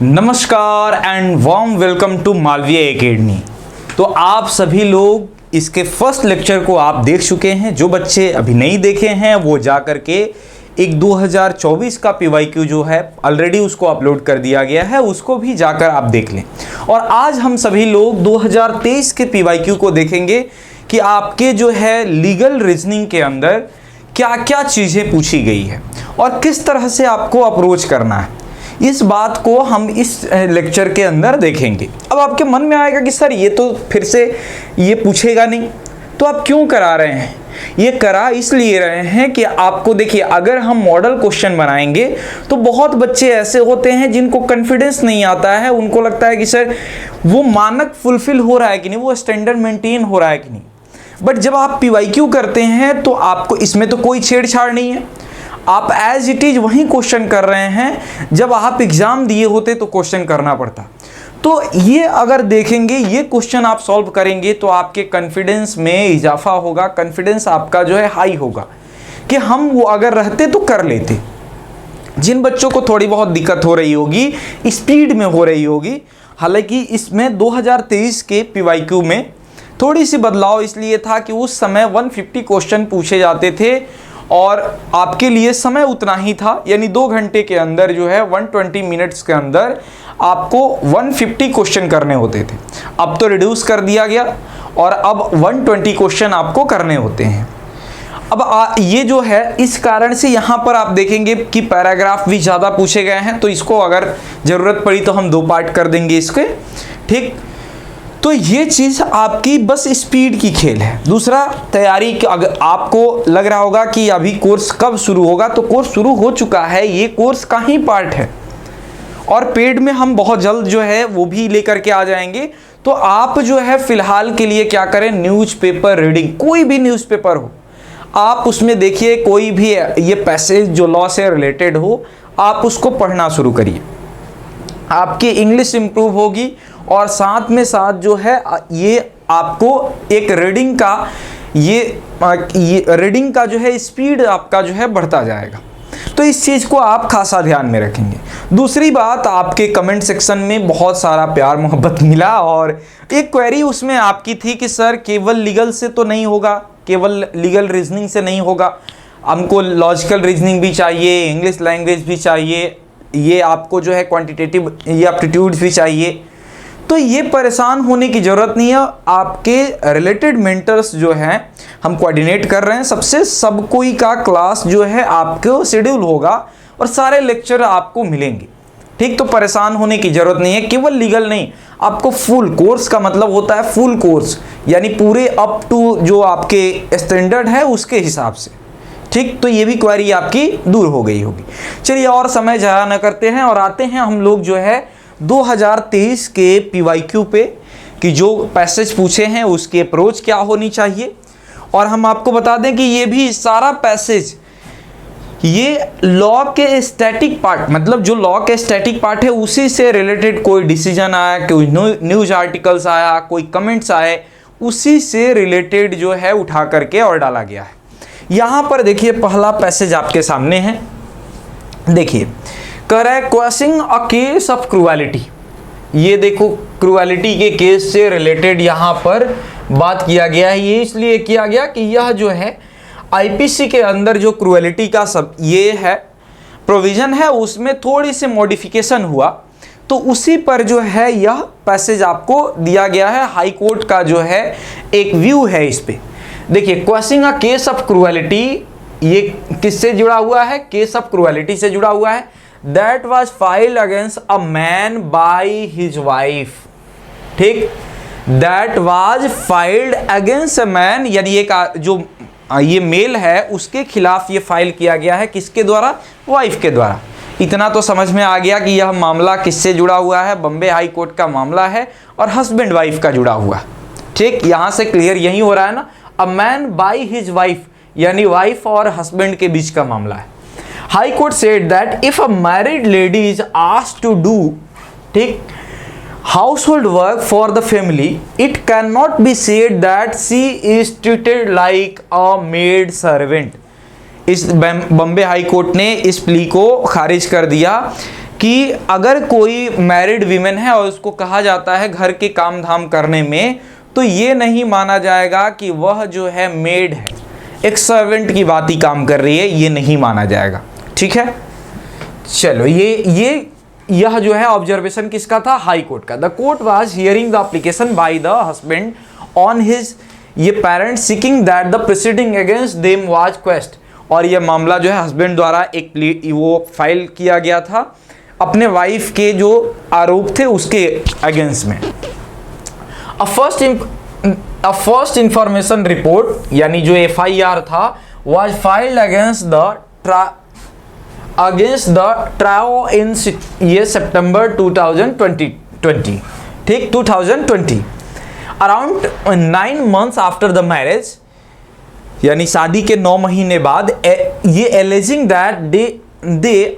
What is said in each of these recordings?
नमस्कार and warm welcome to Malviya academy. तो आप सभी लोग इसके फर्स्ट लेक्चर को आप देख चुके हैं। जो बच्चे अभी नहीं देखे हैं वो जा कर के एक 2024 का पीवाईक्यू जो है ऑलरेडी उसको अपलोड कर दिया गया है, उसको भी जाकर आप देख लें। और आज हम सभी लोग 2023 के पीवाईक्यू को देखेंगे कि आपके जो है लीगल रीजनिंग के अंदर क्या क्या चीज़ें पूछी गई है और किस तरह से आपको अप्रोच करना है। इस बात को हम इस लेक्चर के अंदर देखेंगे। अब आपके मन में आएगा कि सर ये तो फिर से ये पूछेगा नहीं, तो आप क्यों करा रहे हैं? ये करा इसलिए रहे हैं कि आपको देखिए, अगर हम मॉडल क्वेश्चन बनाएंगे तो बहुत बच्चे ऐसे होते हैं जिनको कॉन्फिडेंस नहीं आता है। उनको लगता है कि सर वो मानक फुलफिल हो रहा है कि नहीं, वो स्टैंडर्ड मेंटेन हो रहा है कि नहीं। बट जब आप पीवाईक्यू करते हैं तो आपको इसमें तो कोई छेड़छाड़ नहीं है, आप एज इट इज वही क्वेश्चन कर रहे हैं जब आप एग्जाम दिए होते तो क्वेश्चन करना पड़ता। तो ये अगर देखेंगे, ये क्वेश्चन आप सॉल्व करेंगे तो आपके कॉन्फिडेंस में इजाफा होगा, कॉन्फिडेंस आपका जो है हाई होगा कि हम वो अगर रहते तो कर लेते। जिन बच्चों को थोड़ी बहुत दिक्कत हो रही होगी, स्पीड में हो रही होगी, हालांकि इसमें 2023 के पीवाईक्यू में थोड़ी सी बदलाव इसलिए था कि उस समय 150 क्वेश्चन पूछे जाते थे और आपके लिए समय उतना ही था, यानी 2 घंटे के अंदर जो है 120 मिनट्स के अंदर आपको 150 क्वेश्चन करने होते थे। अब तो रिड्यूस कर दिया गया और अब 120 क्वेश्चन आपको करने होते हैं। अब ये जो है इस कारण से यहाँ पर आप देखेंगे कि पैराग्राफ भी ज़्यादा पूछे गए हैं, तो इसको अगर ज़रूरत पड़ी तो हम 2 पार्ट कर देंगे इसके, ठीक। तो ये चीज़ आपकी बस स्पीड की खेल है। दूसरा, तैयारी की, अगर आपको लग रहा होगा कि अभी कोर्स कब शुरू होगा, तो कोर्स शुरू हो चुका है। ये कोर्स का ही पार्ट है और पेड में हम बहुत जल्द जो है वो भी लेकर के आ जाएंगे। तो आप जो है फिलहाल के लिए क्या करें, न्यूज़पेपर रीडिंग, कोई भी न्यूज़पेपर हो आप उसमें देखिए, कोई भी ये पैसेज जो लॉ से रिलेटेड हो आप उसको पढ़ना शुरू करिए। आपकी इंग्लिश इंप्रूव होगी और साथ में साथ जो है ये आपको एक रीडिंग का ये रीडिंग का जो है स्पीड आपका जो है बढ़ता जाएगा। तो इस चीज़ को आप खासा ध्यान में रखेंगे। दूसरी बात, आपके कमेंट सेक्शन में बहुत सारा प्यार मोहब्बत मिला और एक क्वेरी उसमें आपकी थी कि सर केवल लीगल से तो नहीं होगा, केवल लीगल रीजनिंग से नहीं होगा, हमको लॉजिकल रीजनिंग भी चाहिए, इंग्लिश लैंग्वेज भी चाहिए, ये आपको जो है क्वांटिटेटिव ये एप्टीट्यूड्स भी चाहिए। तो ये परेशान होने की ज़रूरत नहीं है। आपके रिलेटेड मेंटर्स जो हैं हम कोऑर्डिनेट कर रहे हैं सबसे, सब कोई का क्लास जो है आपको शेड्यूल होगा और सारे लेक्चर आपको मिलेंगे, ठीक। तो परेशान होने की ज़रूरत नहीं है। केवल लीगल नहीं, आपको फुल कोर्स का मतलब होता है फुल कोर्स, यानी पूरे अप टू जो आपके स्टैंडर्ड है उसके हिसाब से, ठीक। तो ये भी क्वेरी आपकी दूर हो गई होगी। चलिए और समय ज़ाया न करते हैं और आते हैं हम लोग जो है 2023 के पीवाईक्यू पे कि जो पैसेज पूछे हैं उसकी अप्रोच क्या होनी चाहिए। और हम आपको बता दें कि ये भी सारा पैसेज ये लॉ के स्टैटिक पार्ट, मतलब जो लॉ के स्टैटिक पार्ट है उसी से रिलेटेड कोई डिसीजन आया, कोई न्यूज़ आर्टिकल्स आया, कोई कमेंट्स आए, उसी से रिलेटेड जो है उठा करके और डाला गया है। यहाँ पर देखिए पहला पैसेज आपके सामने है, देखिए कह रहा है questioning a case of cruelty. ये देखो क्रूएलिटी के केस से रिलेटेड यहाँ पर बात किया गया है। ये इसलिए किया गया कि यह जो है आईपीसी के अंदर जो क्रूएलिटी का सब ये है प्रोविज़न है, उसमें थोड़ी सी मॉडिफिकेशन हुआ, तो उसी पर जो है यह पैसेज आपको दिया गया है। हाई कोर्ट का जो है एक व्यू है इस पे। देखिए questioning a case of cruelty, ये किससे जुड़ा हुआ है? केस ऑफ क्रूएलिटी से जुड़ा हुआ है। That was filed against a man by his wife, ठीक। That was filed against a man, यानी ये जो ये मेल है उसके खिलाफ ये फाइल किया गया है, किसके द्वारा? वाइफ के द्वारा। इतना तो समझ में आ गया कि यह मामला किससे जुड़ा हुआ है, बॉम्बे हाई कोर्ट का मामला है और हस्बैंड वाइफ का जुड़ा हुआ, ठीक। यहाँ से क्लियर यही हो रहा है ना, a man by his wife, यानी वाइफ और हस्बैंड के बीच का मामला है। High Court said that if a married lady is asked to do, ठीक, household work for the family, it cannot be said that she is treated like a maid servant। इस Bombay high court ने इस plea को खारिज कर दिया कि अगर कोई मैरिड वीमेन है और उसको कहा जाता है घर के काम धाम करने में, तो ये नहीं माना जाएगा कि वह जो है मेड है, एक सर्वेंट की बात ही काम कर रही है, ये नहीं माना जाएगा। ठीक है, चलो यह जो है ऑब्जर्वेशन किसका था? हाई कोर्ट का। The court was hearing the application by the husband on his ये parent seeking that the proceeding against them was quashed. और यह मामला जो है हस्बैंड द्वारा एक वो फाइल किया गया था अपने वाइफ के जो आरोप थे उसके अगेंस्ट में। अ फर्स्ट इंफॉर्मेशन रिपोर्ट यानी जो FIR था was filed against the trio in ये सितंबर 2020। ठीक, 2020 around 9 months after the marriage, यानी शादी के 9 महीने बाद, ये alleging that they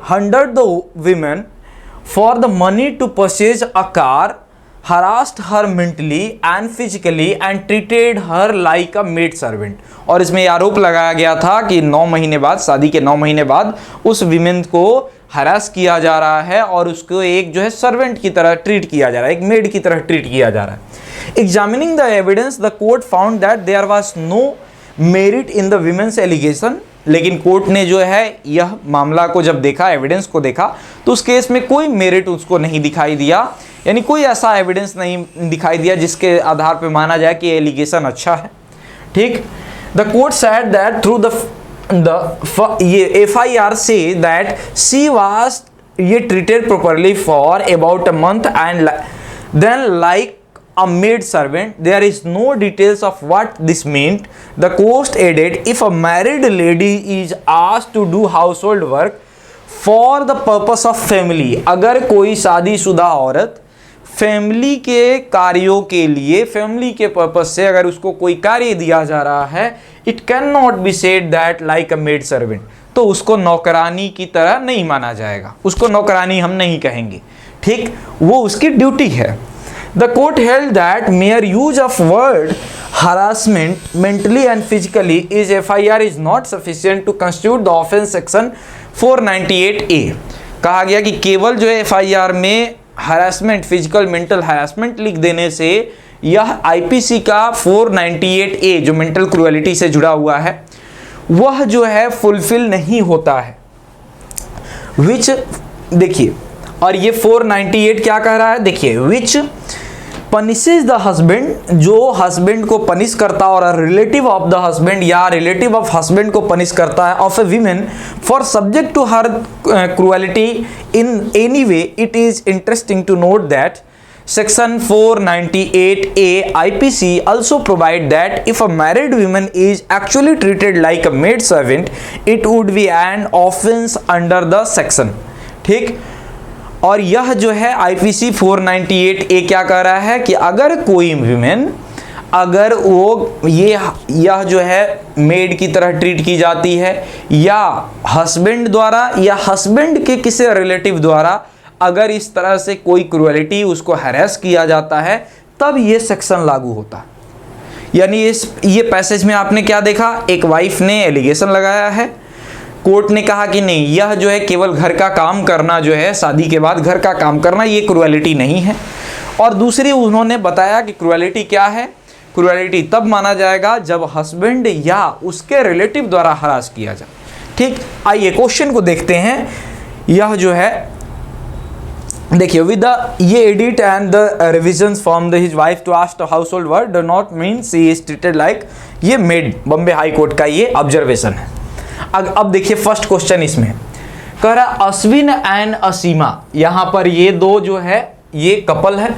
hindered the women for the money to purchase a car, harassed her mentally and physically and treated her like a maid servant। और इसमें आरोप लगाया गया था कि 9 महीने बाद, शादी के 9 महीने बाद उस विमेन को हरास किया जा रहा है और उसको एक जो है सर्वेंट की तरह ट्रीट किया जा रहा है, एक मेड की तरह ट्रीट किया जा रहा है। Examining the evidence the court found that there was no merit in the women's allegation. लेकिन कोर्ट ने जो है यह मामला को जब देखा, एविडेंस को देखा, तो उस केस में कोई मेरिट उसको नहीं दिखाई दिया, यानी कोई ऐसा एविडेंस नहीं दिखाई दिया जिसके आधार पर माना जाए कि एलिगेशन अच्छा है। ठीक, the court said that through ये FIR say that she was ये treated properly for about a month and then like a maid servant. There is no details of what this meant. The court added, if a married lady is asked to do household work for the purpose of family, अगर कोई शादीशुदा औरत family के कार्यों के लिए, family के purpose से अगर उसको कोई कार्य दिया जा रहा है, it can not be said that like a maid servant, तो उसको नौकरानी की तरह नहीं माना जाएगा, उसको नौकरानी हम नहीं कहेंगे। ठीक, वो उसकी ड्यूटी है। The court held that mere use of word harassment mentally and physically is FIR is not sufficient to constitute the offense section 498A। कहा गया कि केवल जो है FIR में हरासमेंट, फिजिकल मेंटल हरासमेंट लिख देने से यह IPC का 498A जो मेंटल क्रूएलिटी से जुड़ा हुआ है वह जो है फुलफिल नहीं होता है। विच देखिए, और ये 498 क्या कह रहा है, देखिए, विच पनिशेज द हस्बैंड, जो हस्बैंड को पनिश करता है, और रिलेटिव ऑफ द हस्बैंड या रिलेटिव ऑफ हस्बैंड को पनिश करता है, of a women for subject to her cruelty in any way. It is interesting to note that Section 498A IPC also provide that if a married woman is actually treated like a maid servant, it would be an offense under the section। ठीक, और यह जो है IPC 498A क्या कह रहा है कि अगर कोई विमेन, अगर वो यह जो है मेड की तरह ट्रीट की जाती है या हस्बैंड द्वारा या हस्बैंड के किसी रिलेटिव द्वारा अगर इस तरह से कोई क्रूएलिटी, उसको हैरेस किया जाता है, तब ये सेक्शन लागू होता है। यानी ये पैसेज में आपने क्या देखा, एक वाइफ ने एलिगेशन लगाया है, कोर्ट ने कहा कि नहीं, यह जो है केवल घर का काम करना जो है, शादी के बाद घर का काम करना, ये क्रूएलिटी नहीं है। और दूसरी उन्होंने बताया कि क्रूएलिटी क्या है, क्रूएलिटी तब माना जाएगा जब हस्बैंड या उसके रिलेटिव द्वारा हरास किया जाए। ठीक, आइए क्वेश्चन को देखते हैं। यह जो है देखिए, विद द ये edit and the revisions from the his wife to ask household work do not mean she is treated like, ये मेड, बॉम्बे हाई कोर्ट का ये ऑब्जर्वेशन है। अब देखिए फर्स्ट क्वेश्चन इसमें कह रहा अश्विन एंड असीमा, यहाँ पर ये दो जो है ये कपल है,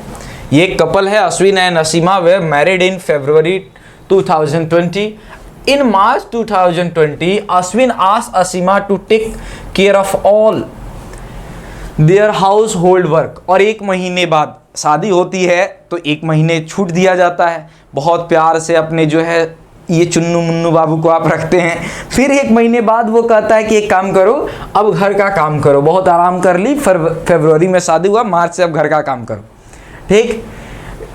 ये कपल है Ashwin and Asima, were married in February 2020। In March 2020 Ashwin asked Asima to take care of all their household work. और 1 महीने बाद शादी होती है तो 1 महीने छूट दिया जाता है, बहुत प्यार से अपने जो है ये चुन्नू मुन्नू बाबू को आप रखते हैं। फिर 1 महीने बाद वो कहता है कि एक काम करो, अब घर का काम करो, बहुत आराम कर ली, फरवरी में शादी हुआ, मार्च से अब घर का काम करो। ठीक,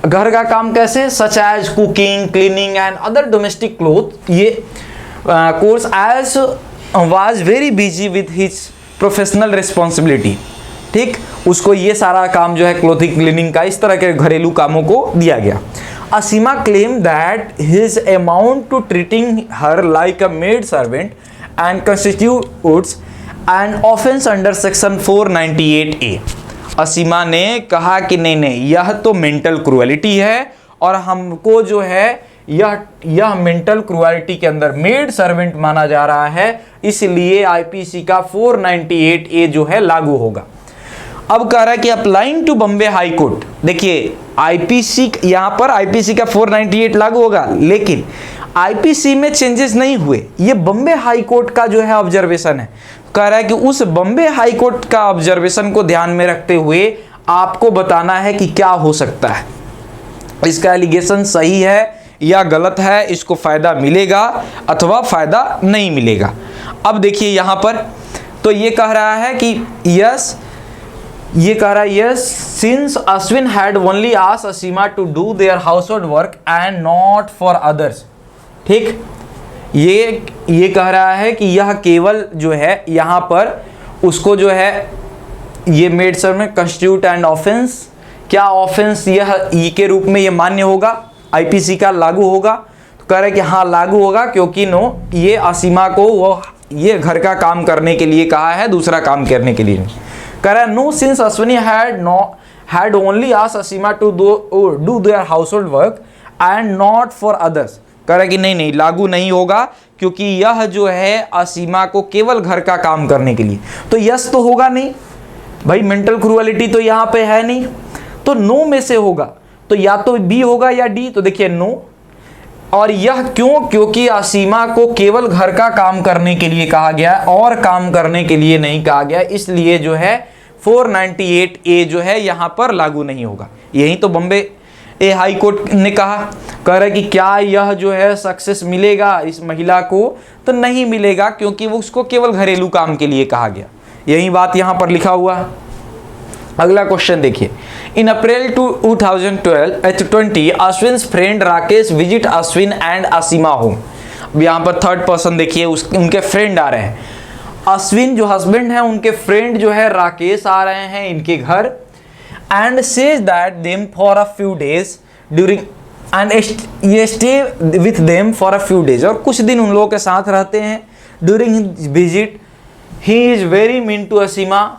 घर का काम कैसे, such as cooking, cleaning and other domestic cloth. ये course as was very busy with his professional responsibility. ठीक, उसको ये सारा काम जो है क्लोथिंग क्लीनिंग का, इस तरह के घरेलू कामों को दिया गया। Asima claim that his amount to treating her like a maid servant and constitutes an offence under section 498A। Asima ने कहा कि नहीं, यह तो मेंटल क्रूएलिटी है और हमको जो है यह मेंटल क्रूएलिटी के अंदर मेड सर्वेंट माना जा रहा है, इसलिए आईपीसी का 498A जो है लागू होगा। अब कह रहा है कि applying to Bombay high court, देखिए आईपीसी, यहां पर आईपीसी का 498 लागू होगा, लेकिन आईपीसी में चेंजेस नहीं हुए, ये बॉम्बे हाई कोर्ट का जो है ऑब्जर्वेशन है। कह रहा है कि उस बॉम्बे हाई कोर्ट का ऑब्जर्वेशन को ध्यान में रखते हुए आपको बताना है कि क्या हो सकता है, इसका एलिगेशन सही है या गलत है, इसको फायदा मिलेगा अथवा फायदा नहीं मिलेगा। अब देखिए यहां पर तो ये कह रहा है कि यस, ये कह रहा है yes, since Ashwin had only asked Asima to do their household work and not for others. ठीक, ये कह रहा है कि यह केवल जो है यहाँ पर उसको जो है ये maid servant constitute and offence, क्या ऑफेंस यह ई के रूप में ये मान्य होगा, आईपीसी का लागू होगा। तो कह रहा है कि हाँ लागू होगा, क्योंकि नो, ये असीमा को वो ये घर का काम करने के लिए कहा है, दूसरा काम करने के लिए नहीं। कह रहा है no, since Ashwini had only asked Asima to do their household work and not for others. कह रहा है कि नहीं, लागू नहीं होगा, क्योंकि यह जो है असीमा को केवल घर का काम करने के लिए। तो यस तो होगा नहीं भाई, मेंटल क्रूएलिटी तो यहाँ पे है नहीं, तो नो में से होगा, तो या तो बी होगा या डी। तो देखिए नो, और यह क्यों, क्योंकि असीमा को केवल घर का काम करने के लिए कहा गया और काम करने के लिए नहीं कहा गया, इसलिए जो है 498A जो है यहाँ पर लागू नहीं होगा। यही तो बॉम्बे हाई कोर्ट ने कहा। कह रहा है कि क्या यह जो है सक्सेस मिलेगा इस महिला को, तो नहीं मिलेगा, क्योंकि वो उसको केवल घरेलू काम के लिए कहा गया। यही बात यहाँ पर लिखा हुआ है। अगला क्वेश्चन देखिए, इन अप्रैल 2020 Ashwin's friend Rakesh visit Ashwin and Asima home. अब यहाँ पर थर्ड पर्सन देखिए, उनके फ्रेंड आ रहे हैं, अश्विन जो हस्बैंड है उनके फ्रेंड जो है राकेश आ रहे हैं इनके घर, and says that them for a few days during and ये stay with them for a few days, और कुछ दिन उन लोगों के साथ रहते हैं। During his visit he is very mean to Asima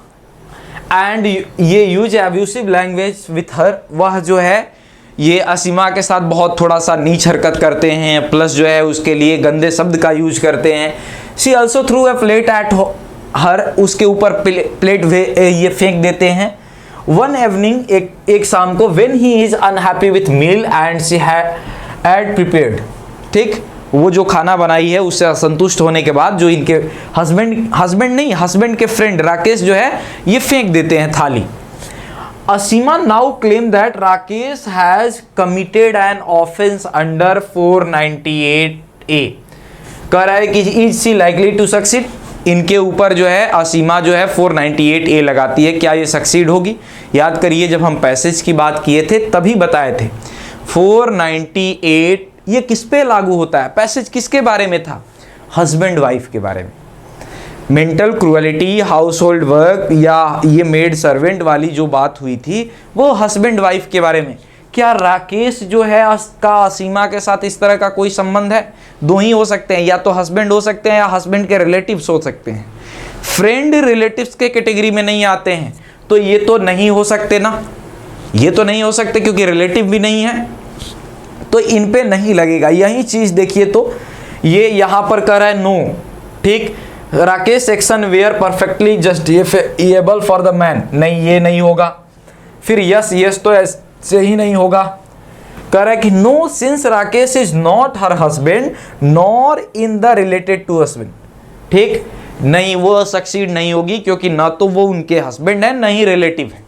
and ये use abusive language with her, वह जो है ये असीमा के साथ बहुत थोड़ा सा नीच हरकत करते हैं, प्लस जो है उसके लिए गंदे शब्द का यूज करते हैं। She also through a plate at her, उसके ऊपर प्लेट ये फेंक देते हैं। वन इवनिंग, एक शाम को, when he is unhappy with meal and she had prepared, ठीक, वो जो खाना बनाई है उससे असंतुष्ट होने के बाद जो इनके हस्बैंड के फ्रेंड राकेश जो है ये फेंक देते हैं थाली। Asima now claim that Rakesh has committed an offence under 498A। कह रहा है कि is she likely to succeed, इनके ऊपर जो है असीमा जो है 498A लगाती है, क्या ये सक्सीड होगी? याद करिए जब हम पैसेज की बात किए थे तभी बताए थे 498 ये किस पे लागू होता है, पैसेज किसके बारे में था? हस्बैंड वाइफ के बारे में। Mental cruelty, house hold work या ये मेड सर्वेंट वाली जो बात हुई थी वो हस्बैंड वाइफ के बारे में। क्या राकेश जो है का असीमा के साथ इस तरह का कोई संबंध है? दो ही हो सकते हैं, या तो हस्बैंड हो सकते हैं या हस्बैंड के रिलेटिव्स हो सकते हैं। फ्रेंड रिलेटिव्स के कैटेगरी में नहीं आते हैं, तो ये तो नहीं हो सकते ना, ये तो नहीं हो सकते क्योंकि रिलेटिव भी नहीं है, तो इन पे नहीं लगेगा। यही चीज देखिए, तो ये यहां पर कह रहा है नो, ठीक। Rakesh section were perfectly justifiable for the man, नहीं ये नहीं होगा। फिर यस तो ऐसे ही नहीं होगा। कह रहा है कि no, since Rakesh is not her husband nor in the related to husband, ठीक, नहीं वो सक्सीड नहीं होगी क्योंकि ना तो वो उनके हस्बैंड है ना ही रिलेटिव है,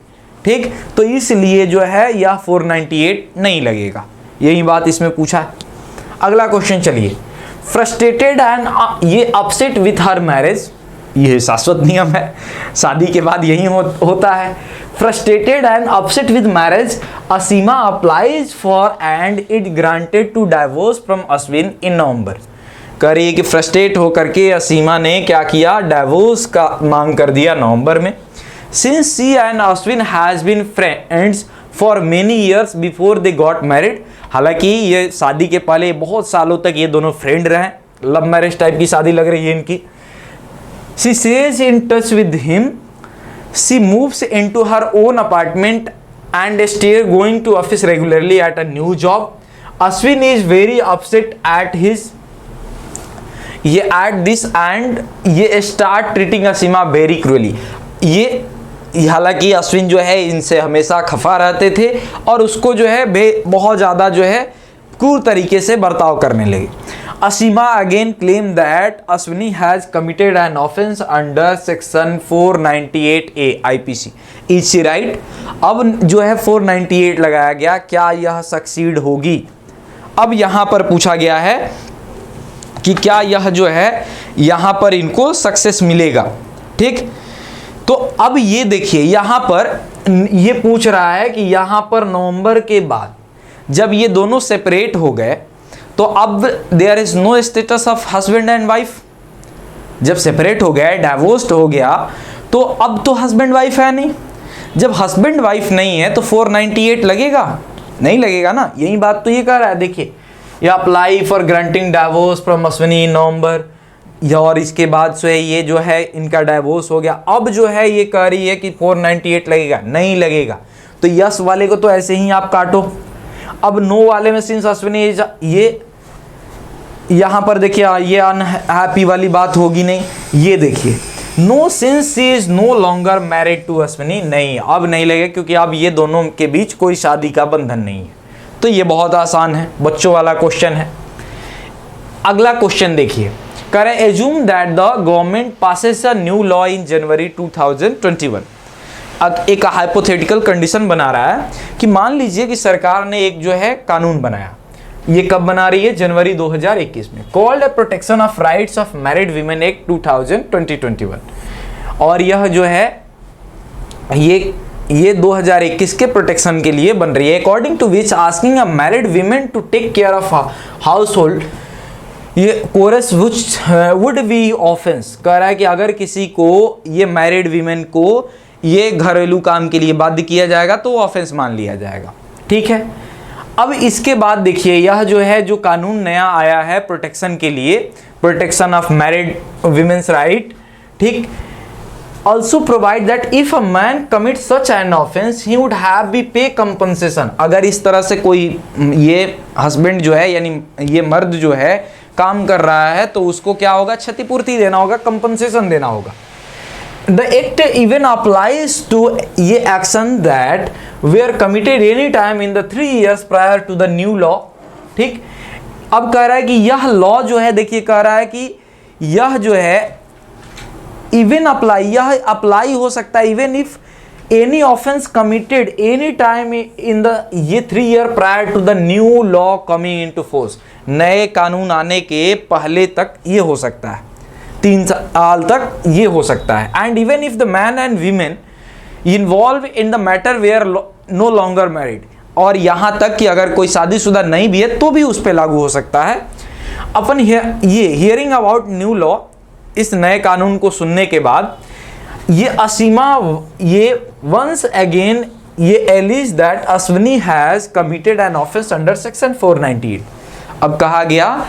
ठीक। तो इसलिए जो है यह 498 नहीं लगेगा, यही बात इसमें पूछा है। अगला क्वेश्चन चलिए, फ्रस्ट्रेटेड एंड ये अपसेट विथ हर मैरिज, ये शाश्वत नियम है, शादी के बाद यही होता है। Frustrated and upset with marriage Asima applies for and it granted to divorce from Ashwin in November. कह रही है कि फ्रस्ट्रेट होकर के असीमा ने क्या किया, डाइवोर्स का मांग कर दिया नवंबर में। Since she and Ashwin has been friends for many years before they got married. हालांकि ये शादी के पहले बहुत सालों तक ये दोनों फ्रेंड रहे, लव मैरिज टाइप की शादी लग रही है इनकी। She stays in touch with him, she moves into her own apartment and stay going to office regularly at a new job. Ashwin is very upset at his at this and he start treating Asima very cruelly. ये हालांकि अश्विन जो है इनसे हमेशा खफा रहते थे और उसको जो है बहुत ज़्यादा जो है क्रूर तरीके से बर्ताव करने लगे। Asima again claim that Ashwini has committed an offence under section 498A IPC। Is she right? अब जो है 498 लगाया गया, क्या यह सक्सीड होगी? अब यहाँ पर पूछा गया है कि क्या यह जो है यहाँ पर इनको सक्सेस मिलेगा। ठीक, तो अब ये देखिए यहाँ पर ये पूछ रहा है कि यहाँ पर नवंबर के बाद जब ये दोनों सेपरेट हो गए तो अब there is no status of husband and wife. जब सेपरेट हो गए, डाइवोर्स्ड हो गया, तो अब तो हस्बैंड वाइफ है नहीं। जब हस्बैंड वाइफ नहीं है तो 498 लगेगा? नहीं लगेगा ना। यही बात तो ये कह रहा है। देखिए, ये apply for granting divorce from Ashwini in November, और इसके बाद से ये जो है इनका डाइवोर्स हो गया। अब जो है ये कह रही है कि 498 लगेगा, नहीं लगेगा। तो यस वाले को तो ऐसे ही आप काटो। अब नो वाले में सिंस अश्विनी ये यहाँ पर देखिए ये अनहैप्पी वाली बात होगी नहीं। ये देखिए no since she is no longer married to Ashwini, नहीं अब नहीं लगेगा क्योंकि अब ये दोनों के बीच कोई शादी का बंधन नहीं है। तो ये बहुत आसान है, बच्चों वाला क्वेश्चन है। अगला क्वेश्चन देखिए, करें assume that the government passes a new law in January 2021। अब एक हाइपोथेटिकल कंडीशन बना रहा है कि मान लीजिए कि सरकार ने एक जो है कानून बनाया। ये कब बना रही है? जनवरी 2021 में। Called a protection of rights of married women act 2021। और यह जो है ये 2021 के प्रोटेक्शन के लिए बन रही है। According to which asking a married women to take care of household ये कोरस वुड बी ऑफेंस। कह रहा है कि अगर किसी को ये मैरिड वीमेन को ये घरेलू काम के लिए बाध्य किया जाएगा तो ऑफेंस मान लिया जाएगा। ठीक है, अब इसके बाद देखिए यह जो है जो कानून नया आया है प्रोटेक्शन के लिए, protection of married women's right. ठीक, also provide that if a man commits such an offense he would have be pay compensation। अगर इस तरह से कोई ये हस्बैंड जो है यानी ये मर्द जो है काम कर रहा है तो उसको क्या होगा? क्षतिपूर्ति देना होगा, कंपनसेशन देना होगा। The act even applies to ये action that were committed any time in the 3 years prior to the new law। ठीक, अब कह रहा है कि यह लॉ जो है, देखिए कह रहा है कि यह जो है इवन अप्लाई, यह अप्लाई हो सकता है even if any offence committed any time in the ये 3 year prior to the new law coming into force. नए कानून आने के पहले तक ये हो सकता है, 3 साल तक ये हो सकता है। And even if the man and women involve in the matter were no longer married, और यहाँ तक कि अगर कोई शादीशुदा नहीं भी है तो भी उस पर लागू हो सकता है। अपन ये हियरिंग अबाउट न्यू लॉ, इस नए कानून को सुनने के बाद ये असीमा ये वंस अगेन ये allege that Ashwini has committed an offence under section 498। अब कहा गया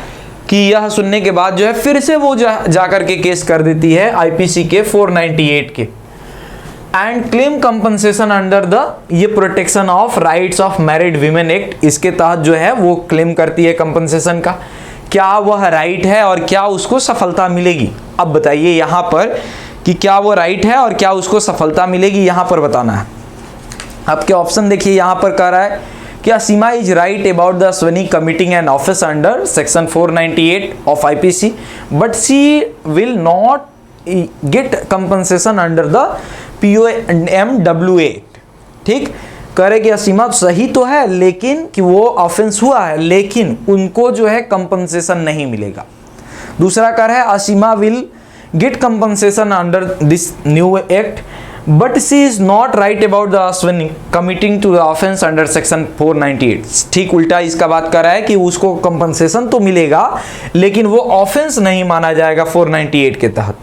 कि यह सुनने के बाद जो है फिर से वो जाकर के केस कर देती है आईपीसी के 498 के, and claim compensation under the ये protection of rights of married women act. इसके तहत जो है वो क्लेम करती है कंपनसेशन का। क्या वह राइट है और क्या उसको सफलता मिलेगी? अब बताइए यहाँ पर कि क्या वो राइट है और क्या उसको सफलता मिलेगी, यहाँ पर बताना है। आपके ऑप्शन देखिए, यहाँ पर कह रहा है कि Asima is right about the Ashwini committing an offence under section 498 of IPC but she will not get compensation under the POMWA। ठीक, कह रहे कि असीमा सही तो है लेकिन कि वो ऑफेंस हुआ है लेकिन उनको जो है कंपनसेशन नहीं मिलेगा। दूसरा कह रहा है Asima will get compensation under this new act but she is not right about the Ashwini committing to the offence under section 498। ठीक उल्टा इसका बात कर रहा है कि उसको कंपनसेशन तो मिलेगा लेकिन वो ऑफेंस नहीं माना जाएगा 498 के तहत।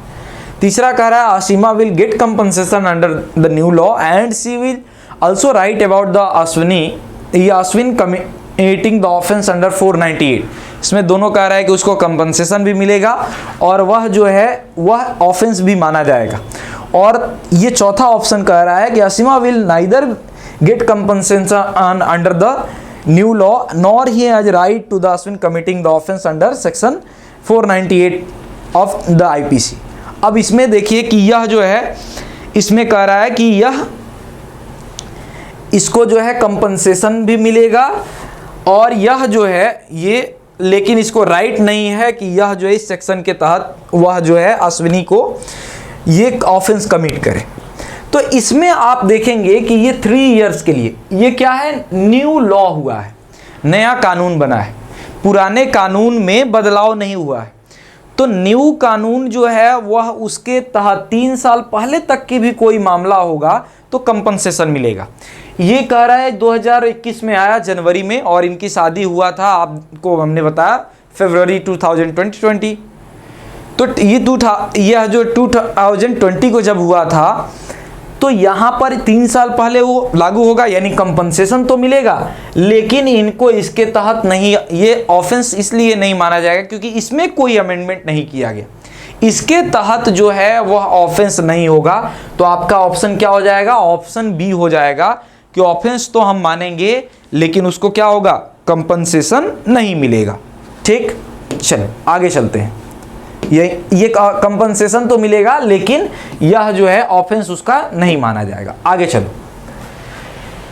तीसरा कह रहा है Asima will get compensation under the new law and she will also right about the Ashwin committing the offence under 498। इसमें दोनों कह रहा है कि उसको कंपनसेशन भी मिलेगा और वह जो है वह ऑफेंस भी माना जाएगा। और ये चौथा ऑप्शन कह रहा है कि Asima will neither get compensation under the new law nor he has right to the Ashwin committing the offence under section 498 of the IPC. अब इसमें देखिए कि यह जो है इसमें कह रहा है कि यह इसको जो है कंपनसेशन भी मिलेगा और यह जो है ये, लेकिन इसको राइट नहीं है कि यह जो है इस सेक्शन के तहत वह जो है अश्विनी को ये ऑफेंस कमिट करे। तो इसमें आप देखेंगे कि ये 3 इयर्स के लिए ये क्या है, न्यू लॉ हुआ है, नया कानून बना है, पुराने कानून में बदलाव नहीं हुआ है। तो न्यू कानून जो है वह उसके तहत 3 साल पहले तक की भी कोई मामला होगा तो कंपनसेशन मिलेगा। ये कह रहा है 2021 में आया जनवरी में और इनकी शादी हुआ था, आपको हमने बताया फरवरी 2020। तो यह जो 2020 को जब हुआ था तो यहाँ पर 3 साल पहले वो लागू होगा, यानी कंपनसेशन तो मिलेगा, लेकिन इनको इसके तहत नहीं, ये ऑफेंस इसलिए नहीं माना जाएगा क्योंकि इसमें कोई अमेंडमेंट नहीं किया गया, इसके तहत जो है वह ऑफेंस नहीं होगा। तो आपका ऑप्शन क्या हो जाएगा, ऑप्शन बी हो जाएगा कि ऑफेंस तो हम मानेंगे लेकिन उसको क्या होगा, कंपनसेशन नहीं मिलेगा। ठीक, चलो आगे चलते हैं। ये कंपनसेशन तो मिलेगा लेकिन यह जो है ऑफेंस उसका नहीं माना जाएगा। आगे चलो।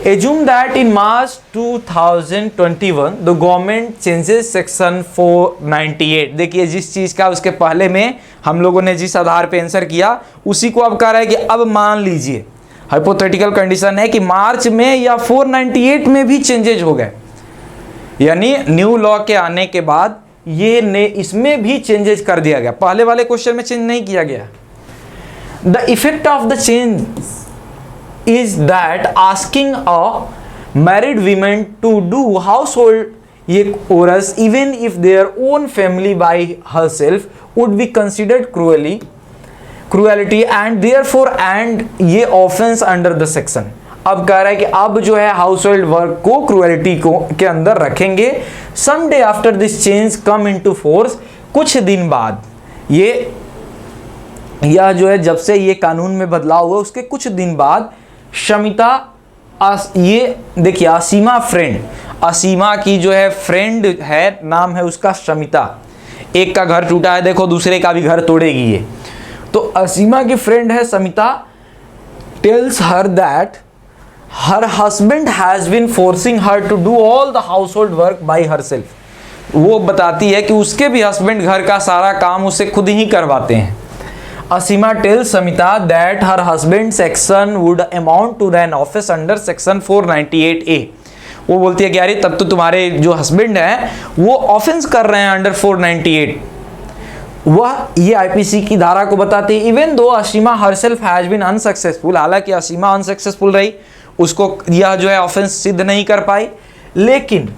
Assume that in March 2021 the government changes section 498। देखिए जिस चीज का उसके पहले में हम लोगों ने जिस आधार पे आंसर किया उसी को अब कह रहा है कि अब मान लीजिए हाइपोथेटिकल कंडीशन है कि मार्च में या 498 में भी चेंजेज हो गए, यानी न्यू लॉ के आने के बाद ये ने इसमें भी चेंजेस कर दिया गया, पहले वाले क्वेश्चन में चेंज नहीं किया गया। The effect of the change is that asking a married women to do household ये chores even if their own family by herself would be considered cruelty and therefore and ये offence under the section. अब कह रहा है कि अब जो है हाउस होल्ड वर्क को क्रुएलिटी को के अंदर रखेंगे। Some day after this change come into force, कुछ दिन बाद यह जो है जब से ये कानून में बदलाव हुआ उसके कुछ दिन बाद शमिता ये देखिए असीमा की जो है फ्रेंड है, नाम है उसका शमिता, एक का घर टूटा है देखो दूसरे का भी घर तोड़ेगी ये। तो असीमा की फ्रेंड है Shamita tells her that her husband has been forcing her to do all the household work by herself। वो बताती है कि उसके भी हस्बैंड घर का सारा काम उसे खुद ही करवाते हैं। Asima tells Samita that her husband's action would amount to an offense under section 498A। वो बोलती है कि यार तब तो तुम्हारे जो हस्बैंड हैं वो ऑफेंस कर रहे हैं अंडर 498। वह ये आईपीसी की धारा को बताते हैं even though Asima herself has been unsuccessful, हालांकि असीमा अनसक्सेसफुल रही, उसको यह जो है ऑफेंस सिद्ध नहीं कर पाई, लेकिन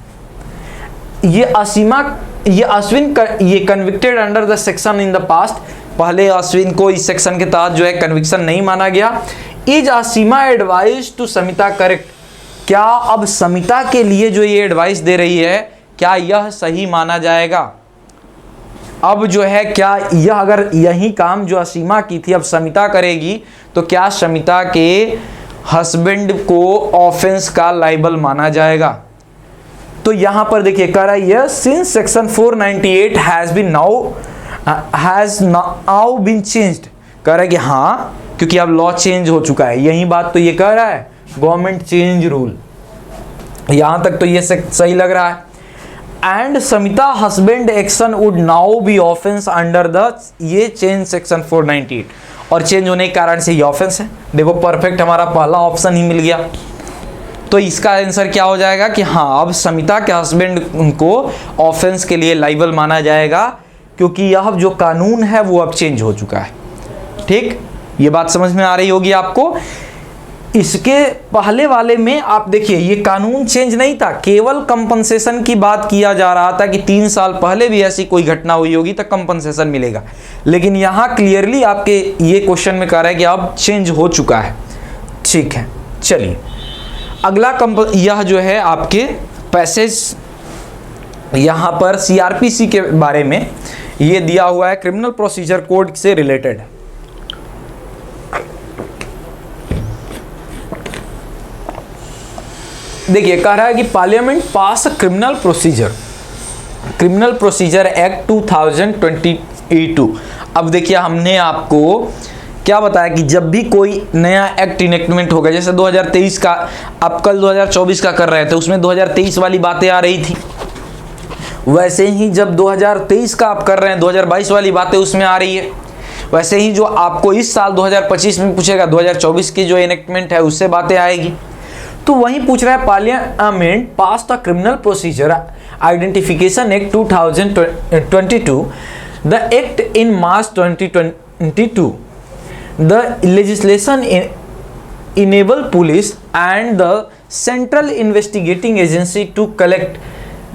ये अश्विन ये convicted under the section in the past, पहले अश्विन को इस सेक्शन के तहत जो है कन्विक्शन नहीं माना गया। Is Asima advise to Samita correct, क्या अब समिता के लिए जो ये एडवाइस दे रही है क्या यह सही माना जाएगा? अब जो है क्या यह अगर यही काम जो असीमा की थी अब समिता करेगी तो क्या समिता के हस्बैंड को ऑफेंस का लाइबल माना जाएगा? तो यहां पर देखिए कह रहा है yes since section 498 has now been changed, कह रहा है कि हाँ क्योंकि अब लॉ चेंज हो चुका है, यही बात तो ये कह रहा है गवर्नमेंट चेंज रूल, यहां तक तो ये सही लग रहा है। And Samita husband action would now be offence under the ये चेंज सेक्शन 498, और चेंज होने के कारण से ये ऑफेंस है। देखो परफेक्ट हमारा पहला ऑप्शन ही मिल गया। तो इसका आंसर क्या हो जाएगा कि हाँ अब समिता के हस्बैंड को ऑफेंस के लिए लाइबल माना जाएगा क्योंकि यह जो कानून है वो अब चेंज हो चुका है। ठीक, ये बात समझ में आ रही होगी आपको। इसके पहले वाले में आप देखिए ये कानून चेंज नहीं था, केवल कंपनसेशन की बात किया जा रहा था कि 3 साल पहले भी ऐसी कोई घटना हुई होगी तो कंपनसेशन मिलेगा। लेकिन यहाँ क्लियरली आपके ये क्वेश्चन में कह रहा है कि अब चेंज हो चुका है। ठीक है, चलिए अगला यह जो है आपके पैसेज यहाँ पर सीआरपीसी के बारे में ये दिया हुआ है, क्रिमिनल प्रोसीजर कोड से रिलेटेड। देखिए कह रहा है कि पार्लियामेंट पास क्रिमिनल प्रोसीजर एक्ट 2022। अब देखिए हमने आपको क्या बताया कि जब भी कोई नया एक्ट इनेक्टमेंट होगा, जैसे 2023 का, अब कल 2024 का कर रहे थे, उसमें 2023 वाली बातें आ रही थी। वैसे ही जब 2023 का आप कर रहे हैं 2022 वाली बातें उसमें आ रही है। वैसे ही जो आपको इस साल 2025 में पूछेगा 2024 की जो इनेक्टमेंट है उससे बातें आएगी। तो वही पूछ रहा है parliament pass the criminal procedure identification act 2022, the act in March 2022, the legislation enable police and the central investigating agency to collect.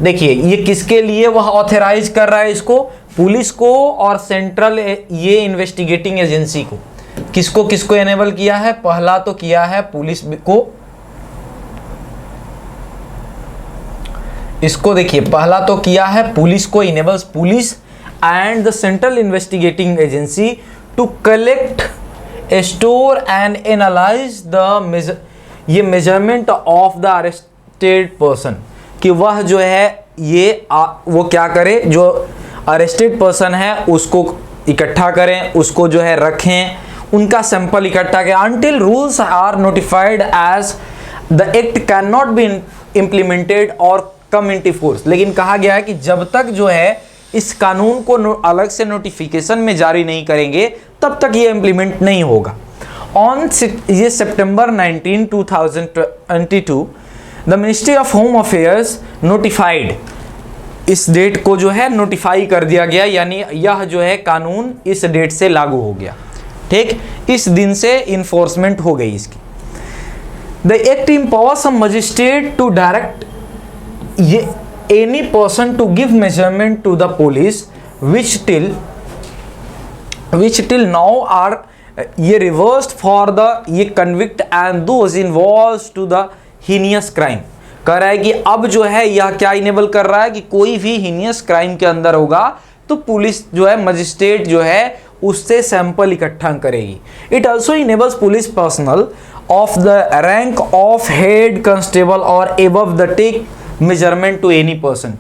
देखिए ये किसके लिए वह ऑथराइज कर रहा है इसको, पुलिस को और सेंट्रल ये इन्वेस्टिगेटिंग एजेंसी को। किसको किसको इनेबल किया है, पहला तो किया है पुलिस को, इसको देखिए पहला तो किया है पुलिस को, enables police and the central investigating agency to collect, store and analyse the measurement of the arrested person, कि वह जो है ये वो क्या करे, जो अरेस्टेड पर्सन है उसको इकट्ठा करें, उसको जो है रखें, उनका सैंपल इकट्ठा करें। Until rules are notified as the act can not be implemented और कम इनटू फोर्स। लेकिन कहा गया है कि जब तक जो है इस कानून को अलग से नोटिफिकेशन में जारी नहीं करेंगे तब तक ये इम्प्लीमेंट नहीं होगा। ऑन ये सितंबर 19, 2022 the ministry of home affairs notified, इस डेट को जो है नोटिफाई कर दिया गया, यानी यह जो है कानून इस डेट से लागू हो गया। ठीक, इस दिन से इन्फोर्समेंट हो गई इसकी। The act empowers some magistrate to direct ये any person to give measurement to the police which till now are ये रिवर्स्ड फॉर द ये convict and those involved to the heinous crime. कह रहा है कि अब जो है यह क्या इनेबल कर रहा है कि कोई भी हीनियस क्राइम के अंदर होगा तो पुलिस जो है मजिस्ट्रेट जो है उससे सैंपल इकट्ठा करेगी। It also enables police personnel of the rank of head constable और above the take measurement to any person.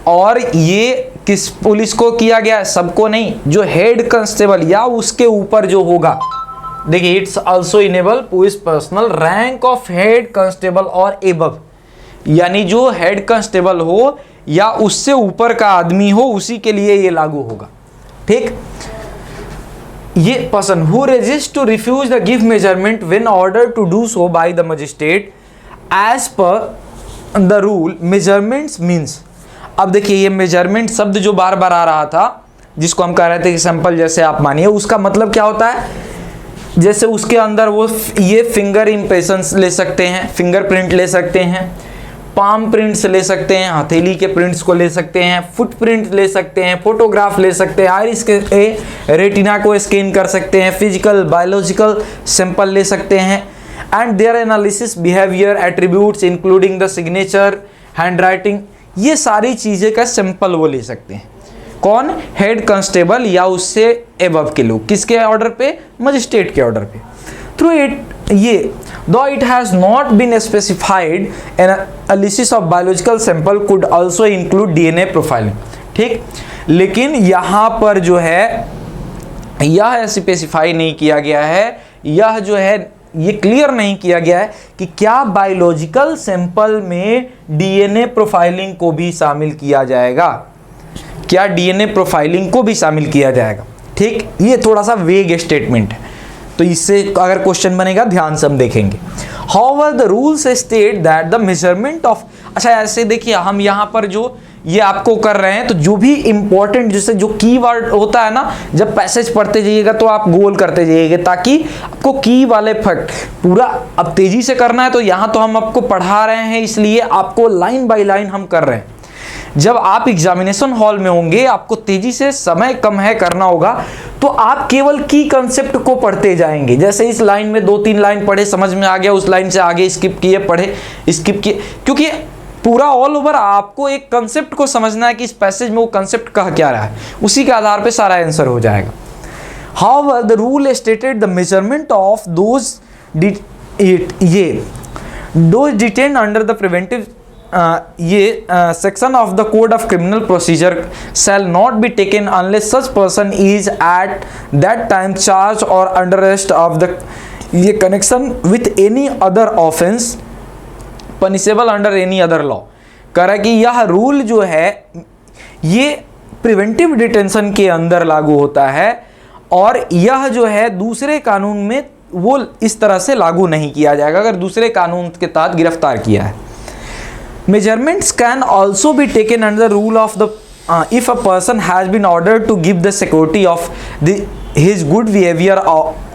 और ये किस पुलिस को किया गया है, सबको नहीं, जो हेड कांस्टेबल या उसके ऊपर जो होगा। देखिए it's also enable police personal rank of head constable और एबव, यानी जो हेड कांस्टेबल हो या उससे ऊपर का आदमी हो उसी के लिए ये लागू होगा। ठीक, ये person who resist to refuse the give measurement when order to do so by the magistrate as per the rule measurements means. अब देखिए ये मेजरमेंट शब्द जो बार बार आ रहा था, जिसको हम कह रहे थे कि सैंपल जैसे आप मानिए, उसका मतलब क्या होता है, जैसे उसके अंदर वो ये फिंगर इम्प्रेशंस ले सकते हैं, फिंगरप्रिंट ले सकते हैं, पाम प्रिंट्स ले सकते हैं, हथेली के प्रिंट्स को ले सकते हैं, फुटप्रिंट ले सकते हैं, फोटोग्राफ ले सकते हैं, आइरिस के रेटिना को स्कैन कर सकते हैं, फिजिकल बायोलॉजिकल सैंपल ले सकते हैं, and their analysis behaviour attributes including the signature, handwriting, ये सारी चीज़ें का सैंपल वो ले सकते हैं। कौन, हेड कांस्टेबल या उससे एबव के लोग, किसके ऑर्डर पे, मजिस्ट्रेट के ऑर्डर पे। थ्रू इट ये though it has not been specified analysis of biological sample could also include DNA profiling. ठीक, लेकिन यहाँ पर जो है यह स्पेसिफाई नहीं किया गया है, यह जो है ये क्लियर नहीं किया गया है कि क्या बायोलॉजिकल सैंपल में डीएनए प्रोफाइलिंग को भी शामिल किया जाएगा, क्या डीएनए प्रोफाइलिंग को भी शामिल किया जाएगा। ठीक, ये थोड़ा सा वेग स्टेटमेंट है, तो इससे अगर क्वेश्चन बनेगा ध्यान से हम देखेंगे। However the rules state that the measurement of, अच्छा ऐसे देखिए हम यहाँ पर जो ये आपको कर रहे हैं, तो जो भी इंपॉर्टेंट जैसे जो कीवर्ड होता है ना, जब पैसेज पढ़ते जाइएगा तो आप गोल करते जाइएगा ताकि आपको की वाले फैक्ट पूरा अब तेजी से करना है। तो यहाँ तो हम आपको पढ़ा रहे हैं इसलिए आपको लाइन बाय लाइन हम कर रहे हैं। जब आप एग्जामिनेशन हॉल में होंगे, आपको तेजी से, समय कम है, करना होगा, तो आप केवल की कंसेप्ट को पढ़ते जाएंगे। जैसे इस लाइन में 2-3 लाइन पढ़े, समझ में आ गया, उस लाइन से आगे स्किप किए, पढ़े, स्किप किए, क्योंकि पूरा ऑल ओवर आपको एक कंसेप्ट को समझना है कि इस पैसेज में वो कंसेप्ट कह क्या रहा है, उसी के आधार पे सारा आंसर हो जाएगा। However the rule stated the measurement of those detain under the preventive section of the code of criminal procedure shall not be taken unless such person is at that time charged or under arrest of the connection with any other offense punishable under any other law। कह रहा है कि यह rule जो है ये preventive detention के अंदर लागू होता है और यह जो है दूसरे कानून में वो इस तरह से लागू नहीं किया जाएगा अगर दूसरे कानून के तहत गिरफ्तार किया है। Measurements can also be taken under the rule of the if a person has been ordered to give the security of his good behavior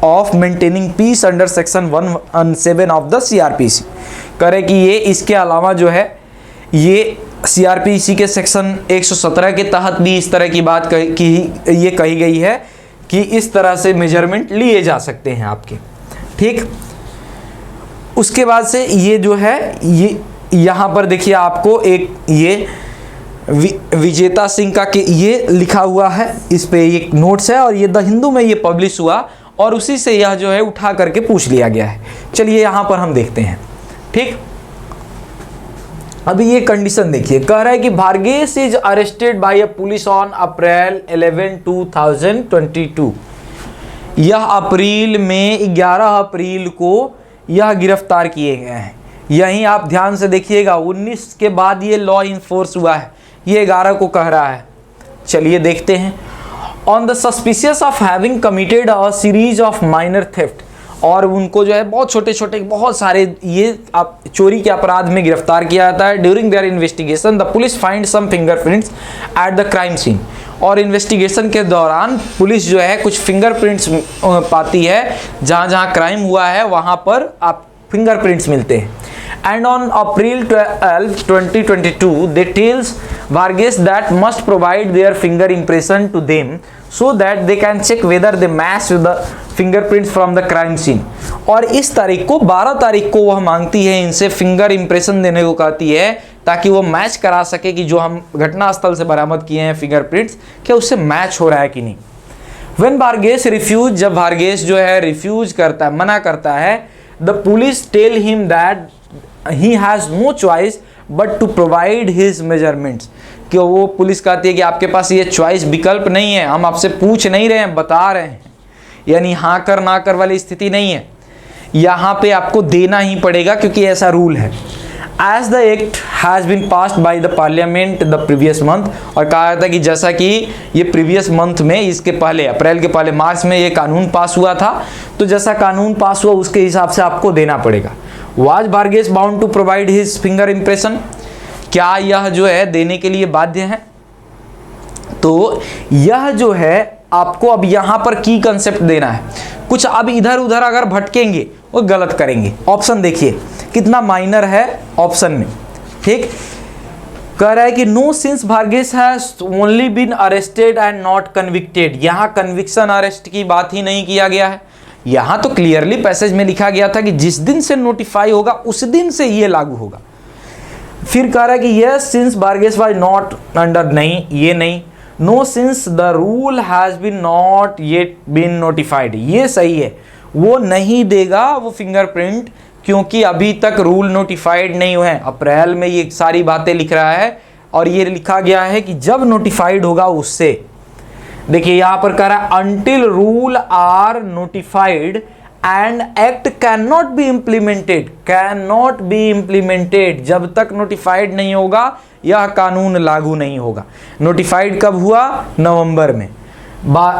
of maintaining peace under section 117 of the CRPC। करे कि ये इसके अलावा जो है ये CRPC के section 117 के तहत भी इस तरह की बात ये कही गई है कि इस तरह से मेजरमेंट लिए जा सकते हैं आपके, ठीक। उसके बाद से ये जो है ये यहाँ पर देखिए आपको एक ये विजेता सिंह का के ये लिखा हुआ है, इस पे एक नोट्स है और ये द हिंदू में ये पब्लिश हुआ और उसी से यह जो है उठा करके पूछ लिया गया है। चलिए यहाँ पर हम देखते हैं, ठीक। अभी ये कंडीशन देखिए, कह रहा है कि Varghese is arrested by a police on April 11, 2022। यह अप्रैल में 11 अप्रैल को यह गिरफ्तार किए गए हैं। यहीं आप ध्यान से देखिएगा, 19 के बाद ये लॉ इन्फोर्स हुआ है, ये 11 को कह रहा है। चलिए देखते हैं। On the suspicious of having committed a series of minor theft, और उनको जो है बहुत छोटे छोटे बहुत सारे ये आप चोरी के अपराध में गिरफ्तार किया जाता है। During their investigation the police find some fingerprints at the crime scene, और इन्वेस्टिगेशन के दौरान पुलिस जो है कुछ फिंगरप्रिंट्स पाती है, जहाँ जहाँ क्राइम हुआ है वहाँ पर आप फिंगरप्रिंट्स मिलते हैं। And on April 12, 2022, they tells Varghese that must provide their finger impression to them so that they can check whether they match with the fingerprints from the crime scene। और इस तारीख को 12 तारीख को वह मांगती है इनसे फिंगर इम्प्रेशन देने को कहती है ताकि वो मैच करा सके कि जो हम घटनास्थल से बरामद किए हैं फिंगरप्रिंट्स क्या उससे मैच हो रहा है कि नहीं। When Varghese refuse, जब भार्गेस जो है रिफ्यूज करता है, मना करता है, the police tell him that he has no choice but to provide his measurements। कि वो पुलिस कहती है कि आपके पास ये चॉइस विकल्प नहीं है, हम आपसे पूछ नहीं रहे हैं, बता रहे हैं, यानी हाँ कर ना कर वाली स्थिति नहीं है, यहाँ पे आपको देना ही पड़ेगा क्योंकि ऐसा रूल है। As the act has been passed by the parliament the previous month, और कहा था कि जैसा कि ये प्रीवियस मंथ में, इसके पहले अप्रैल के पहले मार्च में ये कानून पास हुआ था, तो जैसा कानून पास हुआ उसके हिसाब से आपको देना पड़ेगा। Was Varghese bound to provide his finger impression? क्या यह जो है देने के लिए बाध्य है? तो यह जो है आपको अब यहाँ पर की कंसेप्ट देना है। कुछ अब इधर उधर अगर भटकेंगे वो गलत करेंगे। ऑप्शन देखिए कितना माइनर है ऑप्शन में, ठीक। कह रहा है कि no since Varghese has only been arrested and not convicted। यहाँ कन्विक्शन अरेस्ट की बात ही नहीं किया गया है। यहाँ तो क्लियरली पैसेज में लिखा गया था कि जिस दिन से नोटिफाई होगा उस दिन से ये लागू होगा। फिर कह रहा है कि yes since Varghese was not under, नहीं ये नहीं। No since the rule has been not yet been notified, ये सही है, वो नहीं देगा वो फिंगरप्रिंट क्योंकि अभी तक रूल नोटिफाइड नहीं हुए हैं। अप्रैल में ये सारी बातें लिख रहा है और ये लिखा गया है कि जब नोटिफाइड होगा उससे। देखिए यहाँ पर कह रहा है until rule are notified and act can not be implemented, can not be implemented, जब तक नोटिफाइड नहीं होगा यह कानून लागू नहीं होगा। नोटिफाइड कब हुआ? नवंबर में।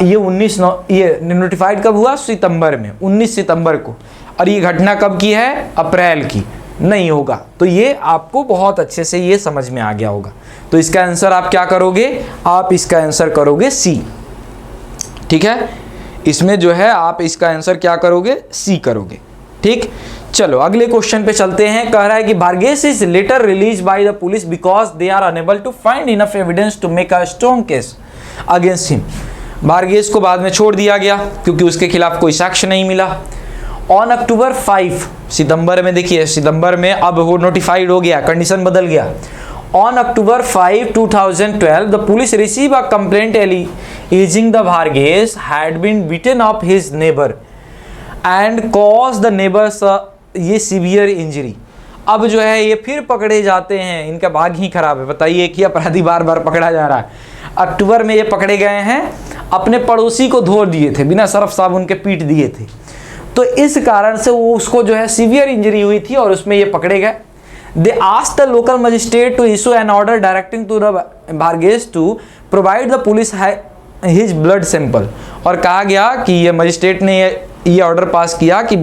ये नोटिफाइड कब हुआ? सितंबर में, 19 सितंबर को। और ये घटना कब की है? अप्रैल की। नहीं होगा। तो ये आपको बहुत अच्छे से ये समझ में आ गया होगा। तो इसका आंसर आप क्या करोगे? आप इसका आंसर करोगे सी। ठीक है, इसमें जो है आप इसका आंसर क्या करोगे? सी करोगे। ठीक, चलो अगले क्वेश्चन पे चलते हैं। कह रहा है कि Varghese is later release by the police because they are unable to find enough evidence to make a strong case against him. Varghese को बाद में छोड़ दिया गया क्योंकि उसके खिलाफ कोई साक्ष्य नहीं मिला। ऑन अक्टूबर 5, सितंबर में, देखिए सितंबर में अब वो नोटिफाइड हो गया, कंडीशन बदल गया। On October 5, 2012, the police received a complaint alleging the Varghese had been beaten up his neighbor and caused the neighbors ये severe injury। अब जो है ये फिर पकड़े जाते हैं, इनका भाग ही खराब है। बताइए कि अपराधी बार बार पकड़ा जा रहा है। अक्टूबर में ये पकड़े गए हैं, अपने पड़ोसी को धो दिए थे, बिना सर्फ साबुन के पीट दिए थे। तो इस कारण से वो उसको जो है सीवियर इंजरी हुई थी और उसमें ये पकड़े गए। They asked the local magistrate to issue an order directing to the Varghese to provide the police his blood sample। और कहा गया कि ये मजिस्ट्रेट ने ये ऑर्डर पास किया कि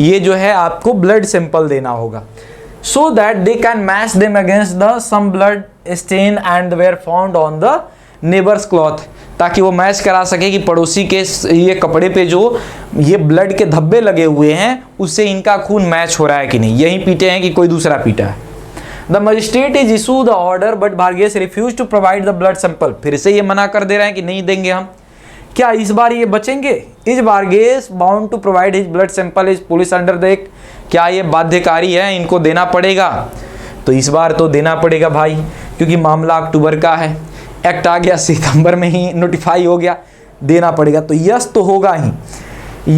ये जो है आपको ब्लड सैंपल देना होगा, so that they can match them against the some blood stain and were found on the neighbor's cloth, ताकि वो मैच करा सके कि पड़ोसी के ये कपड़े पे जो ये ब्लड के धब्बे लगे हुए हैं उससे इनका खून मैच हो रहा है कि नहीं, यही पीटे हैं कि कोई दूसरा पीटा है। The magistrate is issue the order but Varghese refuse to provide the blood sample. फिर से ये मना कर दे रहे हैं कि नहीं देंगे हम। क्या इस बार ये बचेंगे? Is Varghese bound to provide his blood sample is police under the act. क्या ये बाध्यकारी है, इनको देना पड़ेगा? तो इस बार तो देना पड़ेगा भाई, क्योंकि मामला अक्टूबर का है, एक्ट आ गया, सितंबर में ही नोटिफाई हो गया, देना पड़ेगा। तो यस तो होगा ही।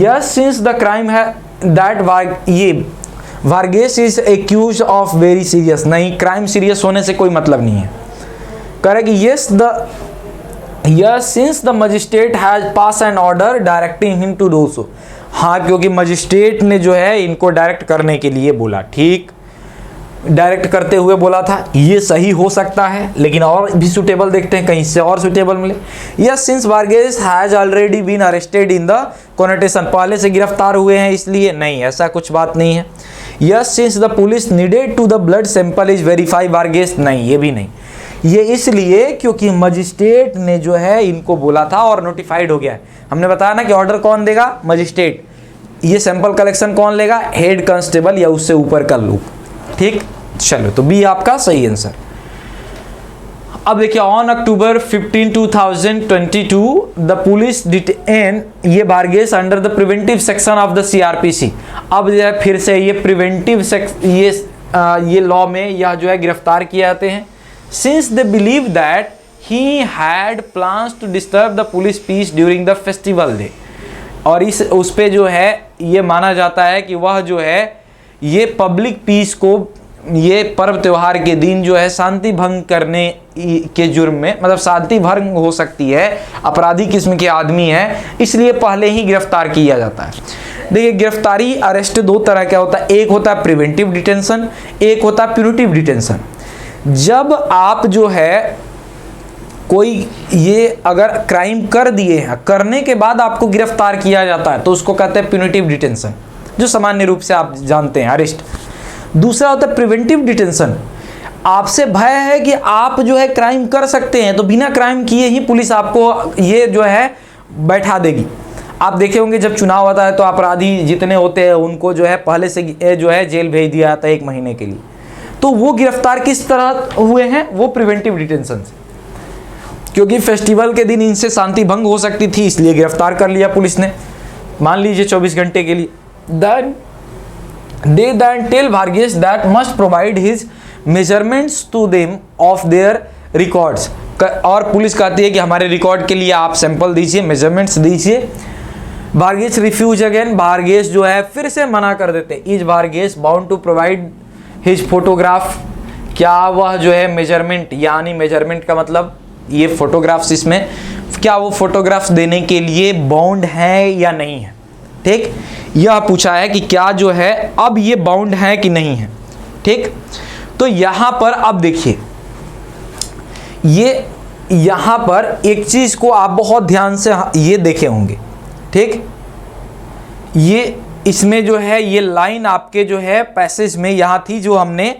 यस सिंस द क्राइम है दैट ये Varghese is accuse of very serious. नहीं, क्राइम सीरियस होने से कोई मतलब नहीं है। कह रहे कि yes since the magistrate has pass an order directing him to do so. हाँ, क्योंकि मजिस्ट्रेट ने जो है इनको डायरेक्ट करने के लिए बोला। ठीक, डायरेक्ट करते हुए बोला था, ये सही हो सकता है, लेकिन और भी सुटेबल देखते हैं, कहीं से और सुटेबल मिले। Yes since Varghese has already been arrested in the contention, पहले से गिरफ्तार हुए हैं इसलिए। नहीं, ऐसा कुछ बात नहीं है। Yes since the police needed to the blood sample is verify Varghese. नहीं, ये भी नहीं। ये इसलिए क्योंकि मजिस्ट्रेट ने जो है इनको बोला था और नोटिफाइड हो गया है। हमने बताया ना कि ऑर्डर कौन देगा? मजिस्ट्रेट। ये सैंपल कलेक्शन कौन लेगा? हेड कांस्टेबल या उससे ऊपर का लोग। ठीक, चलो तो बी आपका सही आंसर। अब देखिए, on October 15, 2022 the police detain ये Varghese under the preventive section of the CRPC। अब जो है फिर से ये प्रिवेंटिव ये लॉ में यह जो है गिरफ्तार किए जाते हैं। Since they believe that he had plans to disturb the police peace during the festival day. और उस पे जो है ये माना जाता है कि वह जो है ये पब्लिक पीस को ये पर्व त्योहार के दिन जो है शांति भंग करने के जुर्म में, मतलब शांति भंग हो सकती है, अपराधी किस्म के आदमी है, इसलिए पहले ही गिरफ्तार किया जाता है। देखिए, गिरफ्तारी अरेस्ट दो तरह का होता है। एक होता है प्रिवेंटिव डिटेंशन, एक होता है प्यूनिटिव डिटेंशन। जब आप जो है कोई ये अगर क्राइम कर दिए हैं, करने के बाद आपको गिरफ्तार किया जाता है तो उसको कहते हैं प्यूनिटिव डिटेंशन, जो सामान्य रूप से आप जानते हैं अरेस्ट। दूसरा होता है प्रिवेंटिव डिटेंशन। आपसे भय है कि आप जो है क्राइम कर सकते हैं, तो बिना क्राइम किए ही पुलिस आपको ये जो है बैठा देगी। आप देखे होंगे जब चुनाव होता है तो अपराधी जितने होते हैं उनको जो है पहले से जो है जेल भेज दिया जाता है 1 महीने के लिए। तो वो गिरफ्तार किस तरह हुए हैं? वो प्रिवेंटिव डिटेंशन से, क्योंकि फेस्टिवल के दिन इनसे शांति भंग हो सकती थी, इसलिए गिरफ्तार कर लिया पुलिस ने, मान लीजिए 24 घंटे के लिए। Then they then tell Varghese that must provide his measurements to them of their records। और पुलिस कहती है कि हमारे रिकॉर्ड के लिए आप सैंपल दीजिए, मेजरमेंट्स दीजिए। Varghese रिफ्यूज अगेन, Varghese जो है फिर से मना कर देते। Is Varghese bound to provide his photograph. क्या वह जो है मेजरमेंट, यानी मेजरमेंट का मतलब ये फोटोग्राफ्स, इसमें क्या वो फोटोग्राफ्स देने के लिए बाउंड है या नहीं है? ठीक, यह पूछा है कि क्या जो है अब ये बाउंड है कि नहीं है। ठीक, तो यहां पर अब देखिए, ये यहां पर एक चीज को आप बहुत ध्यान से ये देखे होंगे। ठीक, ये इसमें जो है ये लाइन आपके जो है पैसेज में यहाँ थी, जो हमने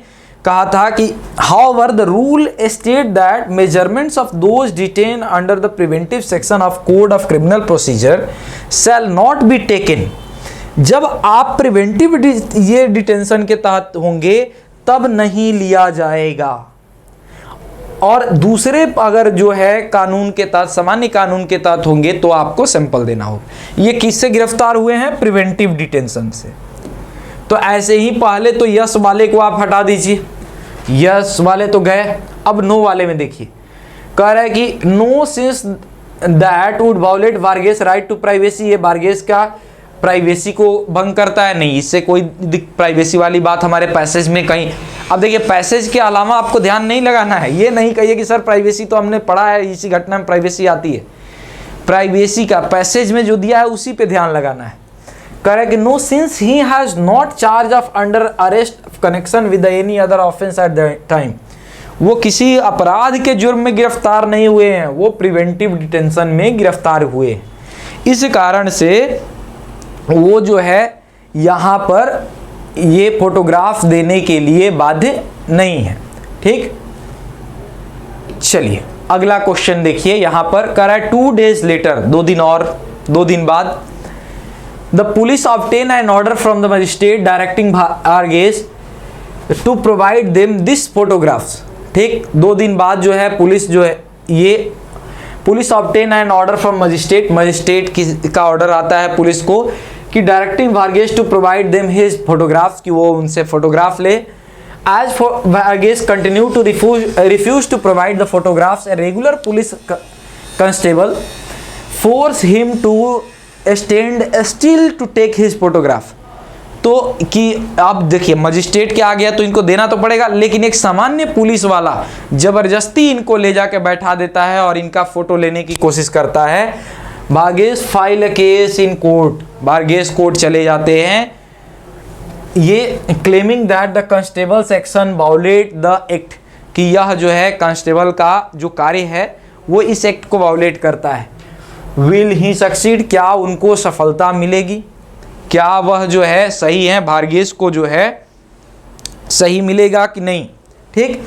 कहा था कि however the rule state that measurements of those detain under the preventive section of code of criminal procedure shall not be taken. जब आप प्रिवेंटिव ये डिटेंशन के तहत होंगे तब नहीं लिया जाएगा, और दूसरे अगर जो है कानून के तहत, सामान्य कानून के तहत होंगे तो आपको सैंपल देना होगा। ये किससे गिरफ्तार हुए हैं? प्रिवेंटिव डिटेंशन से। तो ऐसे ही पहले तो यस वाले को आप हटा दीजिए, यस वाले तो गए। अब नो वाले में देखिए, कह रहा है कि no since that would violate Varghese right to privacy. ये वारगेस का प्राइवेसी को भंग करता है, नहीं, इससे कोई प्राइवेसी वाली बात हमारे पैसेज में कहीं। अब देखिए पैसेज के अलावा आपको ध्यान नहीं लगाना है, ये नहीं कहिए कि सर प्राइवेसी तो हमने पढ़ा है, इसी घटना में प्राइवेसी आती है। प्राइवेसी का पैसेज में जो दिया है उसी पे ध्यान लगाना है। कह रहा है कि no since he has not charge of under arrest connection with any other offence at the time. वो किसी अपराध के जुर्म में गिरफ्तार नहीं हुए हैं, वो प्रिवेंटिव डिटेंशन में गिरफ्तार हुए। इस कारण से वो जो है यहाँ पर ये फोटोग्राफ देने के लिए बाध्य नहीं है। ठीक, चलिए अगला क्वेश्चन देखिए। यहाँ पर कह रहा है 2 days लेटर, 2 दिन बाद, the police obtain an order from the magistrate directing Varghese to provide them this photographs. ठीक, 2 दिन बाद जो है पुलिस जो है ये police obtain an order from magistrate, magistrate का ऑर्डर आता है पुलिस को कि directing Varghese to provide them his photographs, कि वो उनसे फोटोग्राफ ले। As Varghese continue to refuse to provide the photographs, a regular police constable force him to stand still to take his photograph. तो कि आप देखिए मजिस्ट्रेट के आ गया तो इनको देना तो पड़ेगा, लेकिन एक सामान्य पुलिस वाला जबरदस्ती इनको ले जाके बैठा देता है और इनका फोटो लेने की कोशिश करता है। Varghese file case in court, Varghese court चले जाते हैं, ये claiming that the constable section violate the act, कि यह जो है कांस्टेबल का जो कार्य है वो इस एक्ट को वायोलेट करता है। विल ही सक्सीड, क्या उनको सफलता मिलेगी, क्या वह जो है सही है, वारगेस को जो है सही मिलेगा कि नहीं। ठीक,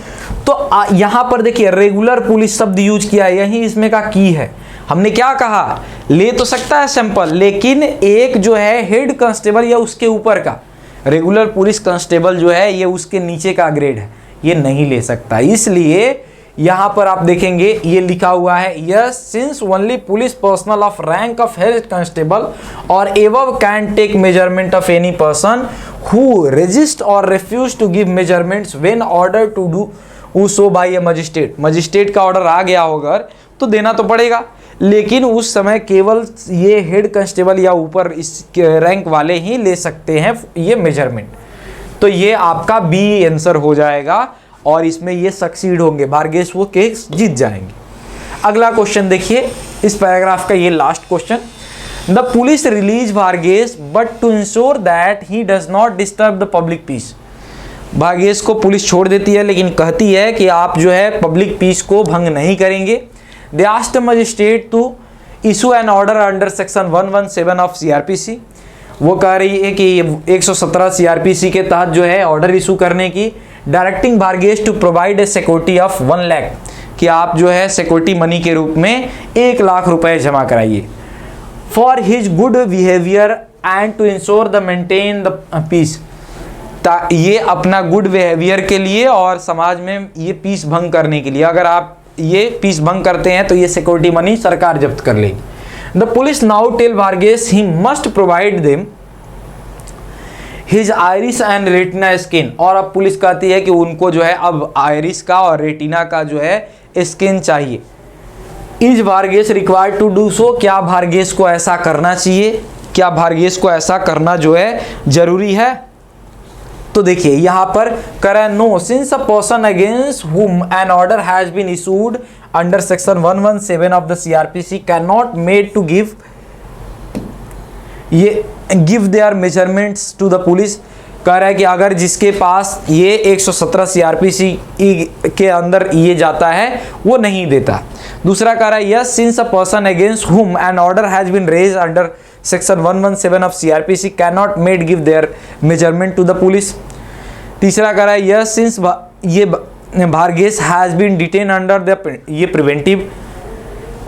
तो यहाँ पर देखिए रेगुलर पुलिस शब्द यूज किया है, यही इसमें का की है। हमने क्या कहा, ले तो सकता है सैंपल, लेकिन एक जो है हेड कांस्टेबल या उसके ऊपर का, रेगुलर पुलिस कांस्टेबल जो है ये उसके नीचे का ग्रेड है, ये नहीं ले सकता। इसलिए यहाँ पर आप देखेंगे ये लिखा हुआ है, yes since only police personnel of rank of head constable और above can take measurement of any person who resist और refuse to give measurements when order to do so by a magistrate. Magistrate का order आ गया होगा तो देना तो पड़ेगा, लेकिन उस समय केवल ये हेड कांस्टेबल या ऊपर इस रैंक वाले ही ले सकते हैं ये मेजरमेंट। तो ये आपका बी आंसर हो जाएगा और इसमें ये सक्सीड होंगे, वारगेस वो केस जीत जाएंगे। अगला क्वेश्चन देखिए, इस पैराग्राफ का ये last question. The police release Varghese but to ensure that he does not disturb the public peace. Varghese को पुलिस छोड़ देती है, लेकिन कहती है कि आप जो है पब्लिक पीस को भंग नहीं करेंगे। They asked magistrate to issue an order under section 117 of CRPC। वो कह रही है कि 117 CRPC के तहत जो है ऑर्डर इशू करने की, directing Varghese to provide a security of 1 lakh, कि आप जो है सिक्योरिटी मनी के रूप में 1 लाख रुपए जमा कराइए। For his good behaviour and to ensure the maintain the peace, ये अपना गुड बिहेवियर के लिए और समाज में ये पीस भंग करने के लिए, अगर आप ये पीस भंग करते हैं तो ये सिक्योरिटी मनी सरकार जब्त कर लेगी। The police now tell Varghese he must provide them his iris and retina skin, और अब पुलिस कहती है कि उनको जो है अब आयरिस का और रेटिना का जो है स्किन चाहिए। Is Varghese required to do so, क्या वारगेस को ऐसा करना चाहिए, क्या वारगेस को ऐसा करना जो है जरूरी है। तो देखिए यहाँ पर करें no since a person against whom an order has been issued under section 117 of the CRPC can not made to give their measurements to the police. कह रहा है कि अगर जिसके पास ये 117 CRPC के अंदर ये जाता है वो नहीं देता। दूसरा कह रहा है yes since a person against whom an order has been raise under section 117 of CRPC can not made give their measurement to the police. तीसरा कह रहा है यस सिंस ये Varghese has been detain under the ये preventive.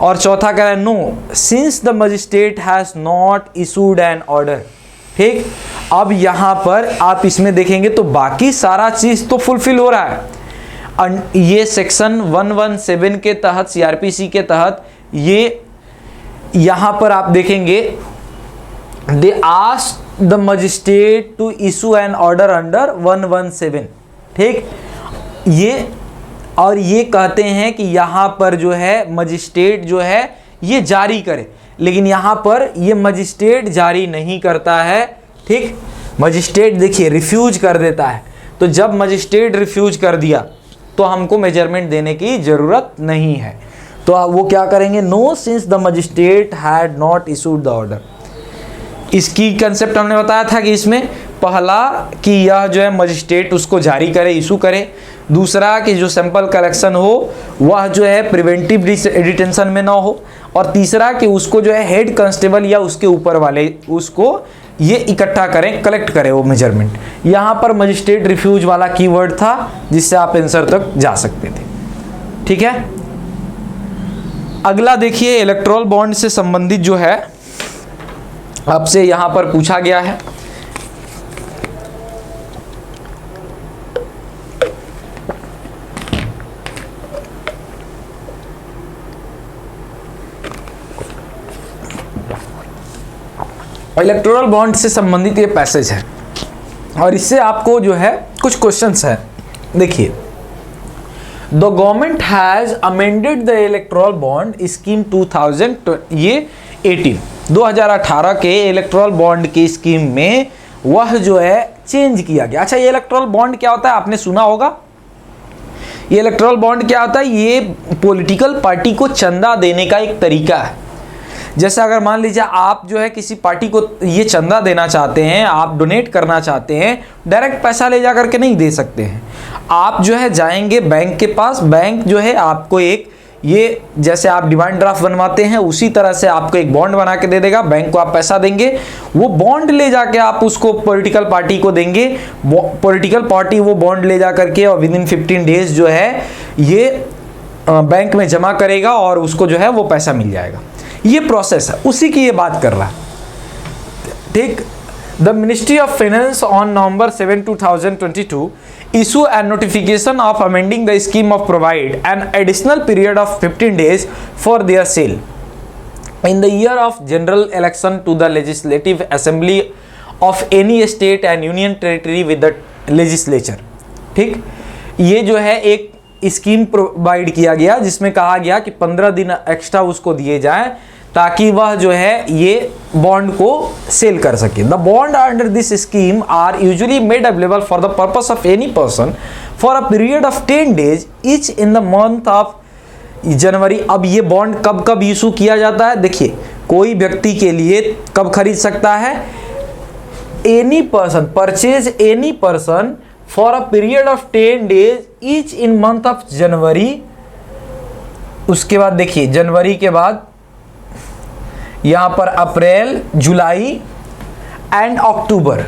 और चौथा कह रहा है no since the magistrate has not issued an order. ठीक, अब यहाँ पर आप इसमें देखेंगे तो बाकी सारा चीज तो फुलफिल हो रहा है। ये सेक्शन 117 के तहत सीआरपीसी के तहत ये यहाँ पर आप देखेंगे they ask the magistrate to issue an order under 117। ठीक, ये और ये कहते हैं कि यहाँ पर जो है मजिस्ट्रेट जो है ये जारी करे, लेकिन यहाँ पर ये मजिस्ट्रेट जारी नहीं करता है। ठीक, मजिस्ट्रेट देखिए रिफ्यूज कर देता है। तो जब मजिस्ट्रेट रिफ्यूज कर दिया तो हमको मेजरमेंट देने की ज़रूरत नहीं है। तो वो क्या करेंगे, no since the magistrate had not issued the order. इसकी कंसेप्ट हमने बताया था कि इसमें पहला कि यह जो है मजिस्ट्रेट उसको जारी करे, इशू करे। दूसरा कि जो सैंपल कलेक्शन हो वह जो है प्रिवेंटिव डिटेंशन में ना हो। और तीसरा कि उसको जो है हेड कांस्टेबल या उसके ऊपर वाले उसको ये इकट्ठा करें, कलेक्ट करें वो मेजरमेंट। यहाँ पर मजिस्ट्रेट रिफ्यूज वाला कीवर्ड था जिससे आप आंसर तक जा सकते थे। ठीक है, अगला देखिए इलेक्टोरल बॉन्ड से संबंधित जो है आपसे यहाँ पर पूछा गया है। इलेक्टोरल बॉन्ड से संबंधित ये पैसेज है और इससे आपको जो है कुछ क्वेश्चंस है। देखिए, the government has amended the electoral bond scheme 2018 के इलेक्टोरल बॉन्ड की स्कीम में वह जो है चेंज किया गया। अच्छा, ये इलेक्टोरल बॉन्ड क्या होता है आपने सुना होगा। ये इलेक्टोरल बॉन्ड क्या होता है, ये पॉलिटिकल पार्टी को चंदा देने का एक तरीका है। जैसे अगर मान लीजिए आप जो है किसी पार्टी को ये चंदा देना चाहते हैं, आप डोनेट करना चाहते हैं, डायरेक्ट पैसा ले जा करके नहीं दे सकते हैं। आप जो है जाएंगे बैंक के पास, बैंक जो है आपको एक ये जैसे आप डिमांड ड्राफ्ट बनवाते हैं उसी तरह से आपको एक बॉन्ड बना के दे देगा। बैंक को आप पैसा देंगे, वो बॉन्ड ले जाके आप उसको पॉलिटिकल पार्टी को देंगे। पॉलिटिकल पार्टी वो बॉन्ड ले जा करके और विद इन 15 डेज जो है ये बैंक में जमा करेगा और उसको जो है वो पैसा मिल जाएगा। ये प्रोसेस है, उसी की ये बात कर रहा है। ठीक, the ministry of finance on November 7, 2022 issue a notification of amending the scheme of provide an additional period of 15 days for their sale in the year of general election to the legislative assembly of any state and union territory with the legislature। ठीक, ये जो है एक scheme provide किया गया जिसमें कहा गया कि 15 दिन एक्स्ट्रा उसको दिए जाएं ताकि वह जो है ये बॉन्ड को सेल कर सके। The bond under this scheme are usually made available for the purpose of any person for a period of 10 days each in the month of January. अब ये बॉन्ड कब कब इशू किया जाता है, देखिए कोई व्यक्ति के लिए कब खरीद सकता है, any person purchase any person for a period of 10 days each in month of जनवरी। उसके बाद देखिए जनवरी के बाद यहां पर अप्रैल, जुलाई एंड अक्टूबर,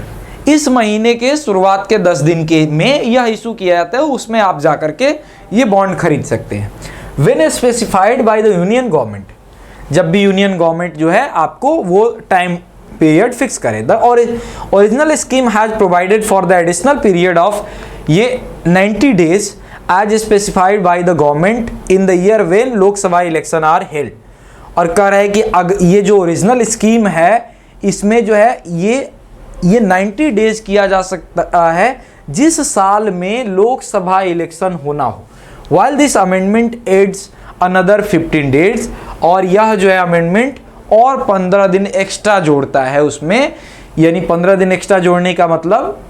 इस महीने के शुरुआत के 10 दिन के में यह इशू किया जाता है, उसमें आप जाकर के ये बॉन्ड खरीद सकते हैं। When specified by the union government, जब भी यूनियन गवर्नमेंट जो है आपको वो टाइम पीरियड फिक्स करे। The original scheme has provided for the additional period of ये 90 days as specified by the government in the year when Lok Sabha election are held. और कह रहा है कि ये जो ओरिजिनल स्कीम है इसमें जो है ये 90 days किया जा सकता है जिस साल में लोकसभा इलेक्शन होना हो। While this amendment ads another 15 days, और यह जो है अमेंडमेंट और 15 दिन एक्स्ट्रा जोड़ता है उसमें। यानी 15 दिन एक्स्ट्रा जोड़ने का मतलब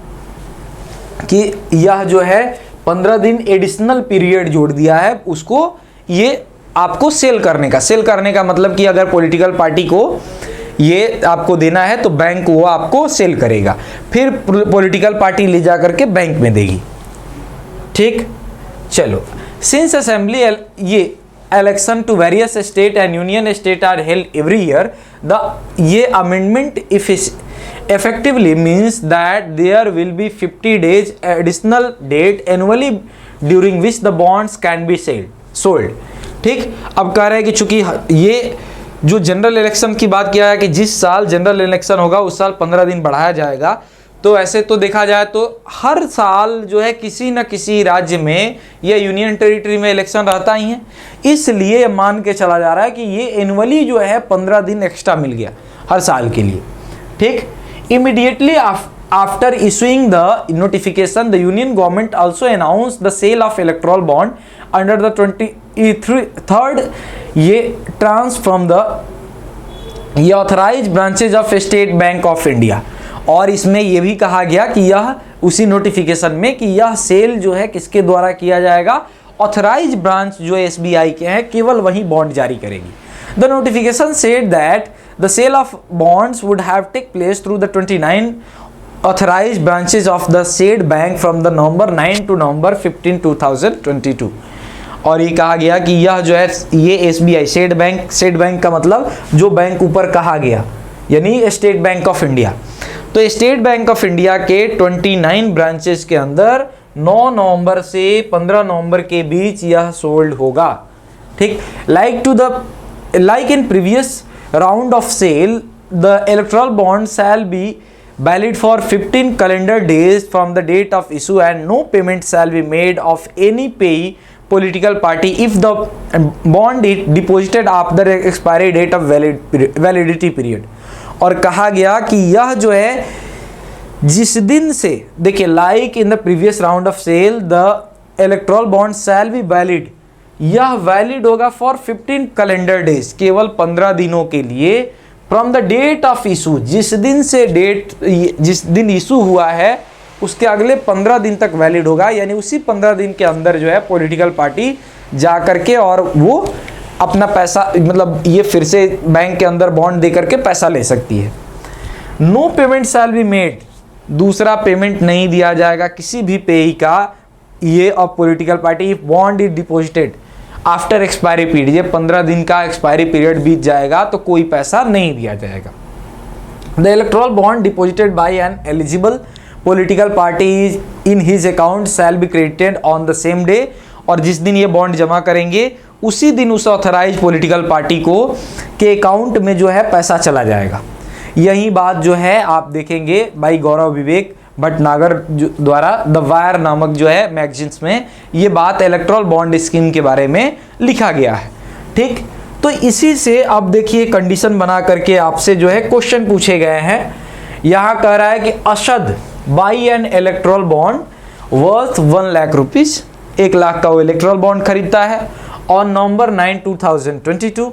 कि यह जो है 15 दिन एडिशनल पीरियड जोड़ दिया है उसको, ये आपको सेल करने का मतलब कि अगर पॉलिटिकल पार्टी को ये आपको देना है तो बैंक वो आपको सेल करेगा, फिर पॉलिटिकल पार्टी ले जा करके बैंक में देगी। ठीक, चलो सिंस असेंबली ये election to various state and union state are held every year, ये amendment effectively means that there will be 50 days additional date annually during which the bonds can be sold. ठीक, अब कह रहे हैं कि चूंकि ये जो जनरल इलेक्शन की बात किया है कि जिस साल जनरल इलेक्शन होगा उस साल 15 दिन बढ़ाया जाएगा, तो ऐसे तो देखा जाए तो हर साल जो है किसी न किसी राज्य में या यूनियन टेरिटरी में इलेक्शन रहता ही है, इसलिए मान के चला जा रहा है कि ये एनुअली जो है 15 दिन एक्स्ट्रा मिल गया हर साल के लिए। ठीक, immediately after issuing the notification the union government also announce the sale of electoral bond under the 23rd ये ट्रांस फ्रॉम द ये authorize branches of State Bank of India. और इसमें यह भी कहा गया कि यह उसी नोटिफिकेशन में कि यह सेल जो है किसके द्वारा किया जाएगा, ऑथराइज ब्रांच जो एसबीआई के हैं केवल वही बॉन्ड जारी करेगी। The notification said that the sale of bonds would have take place through the 29 authorize branches of the said bank from the November 9 to November 15 2022। और ये कहा गया कि यह जो है ये एसबीआई सेड बैंक का मतलब जो बैंक ऊपर कहा गया यानी स्टेट बैंक ऑफ इंडिया, तो स्टेट बैंक ऑफ इंडिया के 29 ब्रांचेस के अंदर 9 नवंबर से 15 नवंबर के बीच यह सोल्ड होगा। ठीक, like in previous round of sale the electoral bond shall be valid for 15 calendar days from the date of issue and no payment shall be made of any payee political party if the bond is deposited after the expiry date of validity period। और कहा गया कि यह जो है जिस दिन से देखिए like in the previous round of sale the electoral bond shall be valid, यह वैलिड होगा फॉर 15 कैलेंडर डेज केवल 15 दिनों के लिए from the date of issue, जिस दिन इशू हुआ है उसके अगले 15 दिन तक वैलिड होगा, यानी उसी 15 दिन के अंदर जो है पॉलिटिकल पार्टी जा करके और वो अपना पैसा मतलब ये फिर से बैंक के अंदर बॉन्ड दे करके पैसा ले सकती है। No payment shall be made, दूसरा पेमेंट नहीं दिया जाएगा किसी भी पेई का ये of political party if bond is deposited after expiry period, ये 15 दिन का एक्सपायरी पीरियड बीत जाएगा तो कोई पैसा नहीं दिया जाएगा। The electoral bond deposited bye N eligible political party in his account shall be credited on the same day, और जिस दिन ये बॉन्ड जमा करेंगे उसी दिन उस ऑथराइज पॉलिटिकल पार्टी को के अकाउंट में जो है पैसा चला जाएगा। यही बात जो है आप देखेंगे भाई गौरव विवेक भटनागर द्वारा द वायर नामक जो है मैगजीन्स में ये बात इलेक्टोरल बॉन्ड स्कीम के बारे में लिखा गया है। ठीक, तो इसी से अब देखिए कंडीशन बना करके आपसे जो है क्वेश्चन पूछे गए हैं। यहाँ कह रहा है कि Ashad buy an electoral bond worth 1 lakh rupees, 1 lakh का वो इलेक्टोरल बॉन्ड खरीदता है। On November 9 2022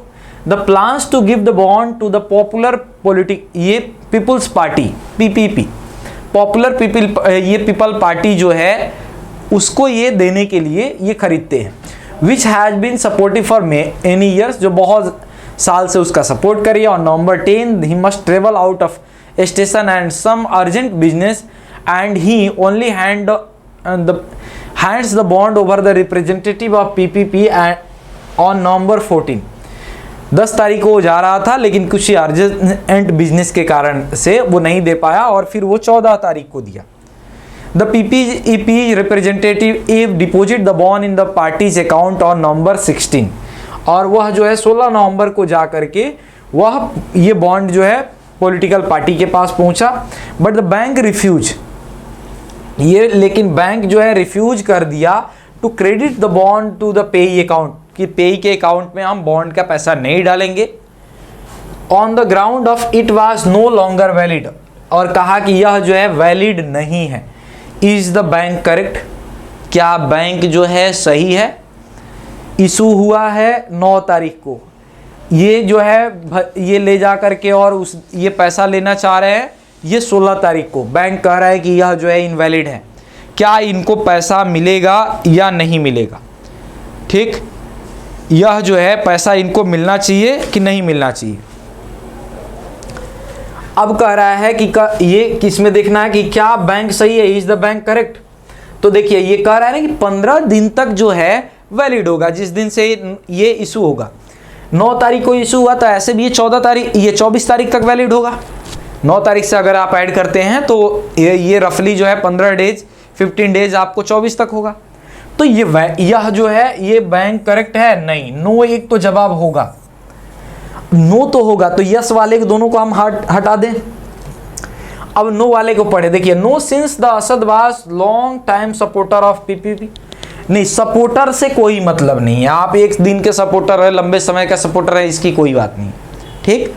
the plans to give the bond to the popular ये people's party PPP popular people party जो है उसको ये देने के लिए ये खरीदते हैं। Which has been supportive for any years, जो बहुत साल से उसका सपोर्ट करिए। और November 10 he must travel out of station and some urgent business and he only hands the bond over the representative of PPP on November 14। 10 तारीख को वो जा रहा था लेकिन कुछ अर्जेंट बिजनेस के कारण से वो नहीं दे पाया और फिर वो 14 तारीख को दिया। The PPP representative if deposit the bond in the parties account on November 16, और वह जो है 16 नवंबर को जा करके वह ये बॉन्ड जो है पॉलिटिकल पार्टी के पास पहुंचा। बट द बैंक रिफ्यूज, ये लेकिन बैंक जो है रिफ्यूज कर दिया to credit the bond to the payee account, कि पेई के अकाउंट में हम बॉन्ड का पैसा नहीं डालेंगे। On the ground of it was no longer valid, और कहा कि यह जो है वैलिड नहीं है। इज द बैंक करेक्ट, क्या बैंक जो है सही है। इशू हुआ है 9 तारीख को, ये जो है ये ले जा करके और ये पैसा लेना चाह रहे हैं ये 16 तारीख को। बैंक कह रहा है कि यह जो है इनवैलिड है, क्या इनको पैसा मिलेगा या नहीं मिलेगा। ठीक, यह जो है पैसा इनको मिलना चाहिए कि नहीं मिलना चाहिए। अब कह रहा है कि ये किसमें देखना है कि क्या बैंक सही है, इज द बैंक करेक्ट। तो देखिए ये कह रहा है ना कि 15 दिन तक जो है वैलिड होगा, जिस दिन से ये इशू होगा। 9 तारीख को इशू हुआ तो ऐसे भी ये 24 तारीख तक वैलिड होगा। 9 तारीख से अगर आप ऐड करते हैं तो ये रफली जो है 15 डेज 15 डेज आपको 24 तक होगा। तो यह जो है ये बैंक करेक्ट है? नहीं, नो एक तो जवाब होगा, नो तो होगा, तो यस वाले दोनों को हम हटा दें। अब नो वाले को पढ़े, देखिए, no since the Asad was long time supporter of PPP. नहीं, सपोर्टर से कोई मतलब नहीं है, आप एक दिन के सपोर्टर है, लंबे समय का सपोर्टर है, इसकी कोई बात नहीं। ठीक,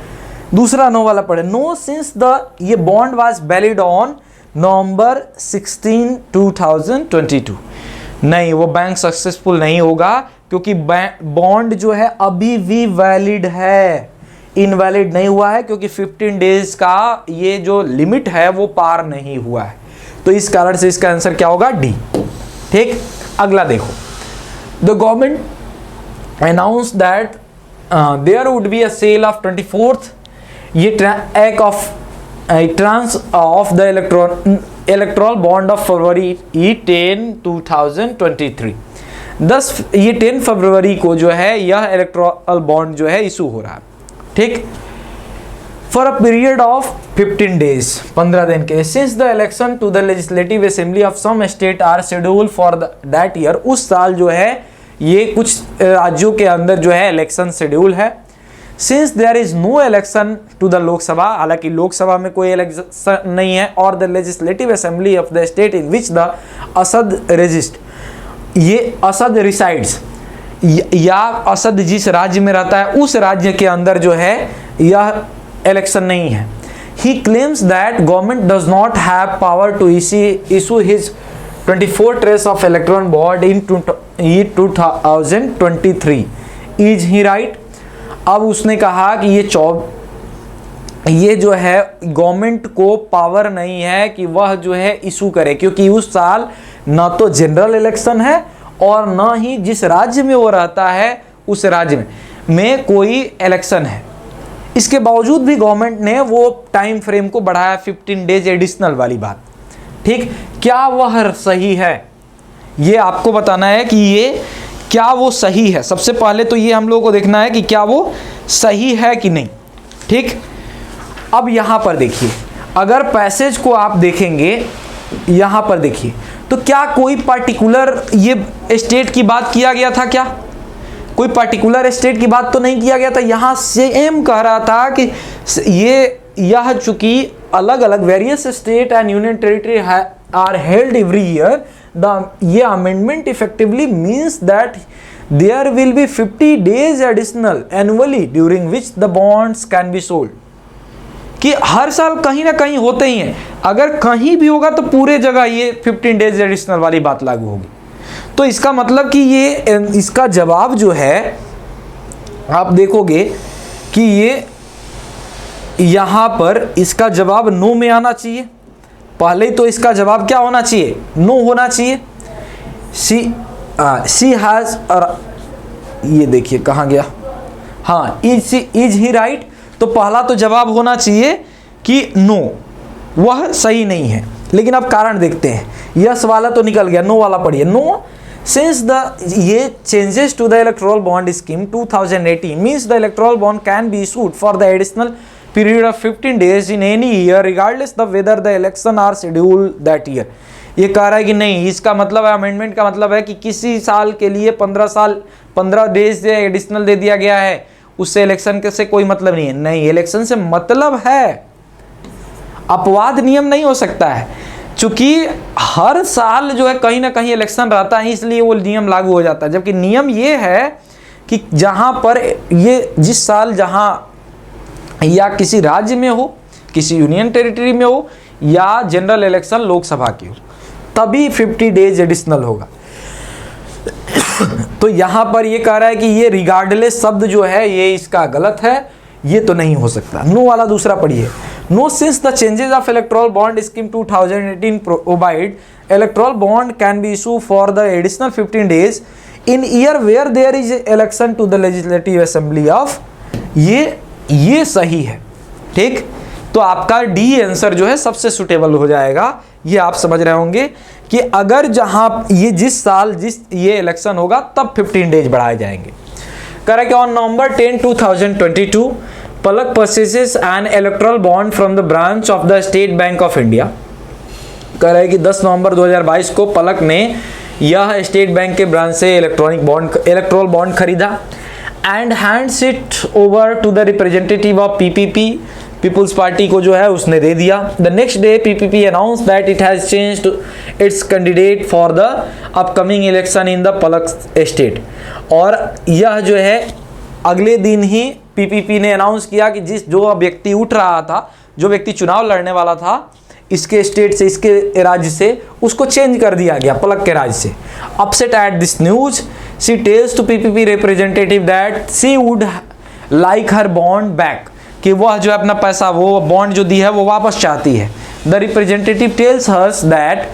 दूसरा नो वाला पढ़े, नो सिंस द ये bond was valid on November 16, 2022। नहीं, वो बैंक सक्सेसफुल नहीं होगा, क्योंकि बॉन्ड जो है अभी भी वैलिड है, इनवैलिड नहीं हुआ है, क्योंकि 15 डेज का ये जो लिमिट है वो पार नहीं हुआ है। तो इस कारण से इसका आंसर क्या होगा? डी। ठीक, अगला देखो, the government announce that there would be a sale of 24th ये act of tranche of the electoral bond of February 10, 2023। 10 ये 10 फरवरी को जो है यह इलेक्ट्रल बॉन्ड जो है इशू हो रहा है। ठीक, for a period of 15 days 15 दिन के, since the election to the legislative assembly of some state are schedule for that year. उस साल जो है ये कुछ राज्यों के अंदर जो है इलेक्शन शेड्यूल है। Since there is no election to the Lok Sabha, हालांकि लोकसभा में कोई इलेक्शन नहीं है, और the legislative assembly of the state in which the Asad resist, ये असद रिसाइड्स या असद जिस राज्य में रहता है उस राज्य के अंदर जो है यह इलेक्शन नहीं है। He claims that government does not have power to issue his 24 tranche of electoral bond in 2023। Is he right? अब उसने कहा कि ये जो है गवर्नमेंट को पावर नहीं है कि वह जो है इशू करे, क्योंकि उस साल ना तो जनरल इलेक्शन है और ना ही जिस राज्य में वो रहता है उस राज्य में कोई इलेक्शन है। इसके बावजूद भी गवर्नमेंट ने वो टाइम फ्रेम को बढ़ाया 15 डेज एडिशनल वाली बात। ठीक, क्या वह सही है? ये आपको बताना है कि ये क्या वो सही है। सबसे पहले तो ये हम लोगों को देखना है कि क्या वो सही है कि नहीं। ठीक, अब यहाँ पर देखिए, अगर पैसेज को आप देखेंगे, यहाँ पर देखिए, तो क्या कोई पर्टिकुलर ये स्टेट की बात किया गया था? क्या कोई पर्टिकुलर स्टेट की बात तो नहीं किया गया था। यहाँ सेम कह रहा था कि यह चूंकि अलग अलग various state and union territory are held every year, ये amendment effectively means that there will be 50 days additional annually during which the bonds can be sold. कि हर साल कहीं ना कहीं होते ही हैं, अगर कहीं भी होगा तो पूरे जगह ये 15 डेज एडिशनल वाली बात लागू होगी। तो इसका मतलब कि ये इसका जवाब जो है आप देखोगे कि ये यहाँ पर इसका जवाब नो में आना चाहिए। पहले तो इसका जवाब क्या होना चाहिए? नो होना चाहिए। सी हैज, ये देखिए कहाँ गया, हाँ, इज ही राइट। तो पहला तो जवाब होना चाहिए कि नो, वह सही नहीं है। लेकिन अब कारण देखते हैं, यस वाला तो निकल गया, नो वाला पढ़िए। नो सिंस द ये changes to the electoral bond scheme 2018 means the electoral bond can be issued for the additional period of 15 days in any year regardless of whether the election are scheduled that year। ये कह रहा है कि नहीं, इसका मतलब है, amendment का मतलब है कि किसी साल के लिए 15 डेज से एडिशनल दे दिया गया है, उससे इलेक्शन से कोई मतलब नहीं है। नहीं, इलेक्शन से मतलब है, अपवाद नियम नहीं हो सकता है। चूंकि हर साल जो है कहीं ना कहीं इलेक्शन रहता है, इसलिए वो नियम लागू हो जाता है। जबकि नियम ये है कि जहां पर ये जिस साल जहां या किसी राज्य में हो, किसी यूनियन टेरिटरी में हो, या जनरल इलेक्शन लोकसभा की हो, तभी 50 डेज एडिशनल होगा। तो यहां पर ये कह रहा है कि ये रिगार्डलेस शब्द जो है ये इसका गलत है, ये तो नहीं हो सकता। नो वाला दूसरा पढ़िए। No since the changes of electoral bond scheme 2018 provide electoral bond can be issue for the additional 15 days in year where there is election to the legislative assembly of, ये सही है। ठीक, तो आपका डी आंसर जो है सबसे suitable हो जाएगा। ये आप समझ रहे होंगे कि अगर जहां ये जिस साल जिस ये इलेक्शन होगा तब 15 डेज बढ़ाए जाएंगे। Correct. On November 10, 2022 Palak purchases an electoral bond from the branch of the State Bank of India. कह रहा है कि 10 नवंबर 2022 को पलक ने यह स्टेट बैंक के ब्रांच से इलेक्ट्रल बॉन्ड खरीदा and hands it over to the representative of PPP, People's Party को जो है उसने दे दिया। The next day PPP announce that it has changed its candidate for the upcoming election in the Palak state. और यह जो है अगले दिन ही पीपीपी ने अनाउंस किया कि जो व्यक्ति उठ रहा था, जो व्यक्ति चुनाव लड़ने वाला था इसके स्टेट से, इसके राज्य से, उसको चेंज कर दिया गया पलक के राज्य से। Upset at this news she tells to PPP representative that she would like her bond back, कि वह जो अपना पैसा, वो बॉन्ड जो दी है वो वापस चाहती है। The representative tells hers that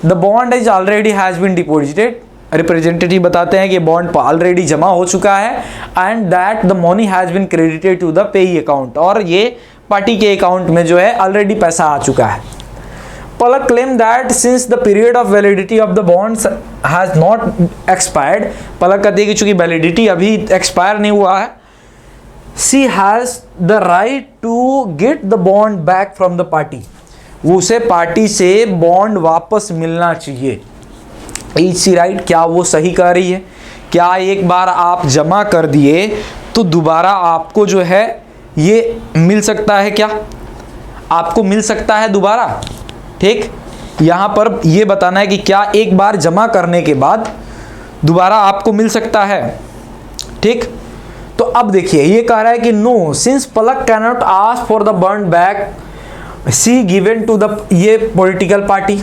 the bond is already has been deposited. Representative बताते हैं कि बॉन्ड ऑलरेडी जमा हो चुका है and that the money has been credited to the payee account, और ये पार्टी के अकाउंट में जो है ऑलरेडी पैसा आ चुका है। पलक claim that since the period of validity of the bonds has not expired, पलक कहती है कि चूंकि वैलिडिटी अभी एक्सपायर नहीं हुआ है, she has the right to get the bond back from the party, वो उसे पार्टी से बॉन्ड वापस मिलना चाहिए। Is she right? क्या वो सही कह रही है? क्या एक बार आप जमा कर दिए तो दोबारा आपको जो है ये मिल सकता है? क्या आपको मिल सकता है दोबारा? ठीक, यहाँ पर ये बताना है कि क्या एक बार जमा करने के बाद दोबारा आपको मिल सकता है। ठीक, तो अब देखिए ये कह रहा है कि no, since Palak can not ask for the bond back she given to the, ये पॉलिटिकल पार्टी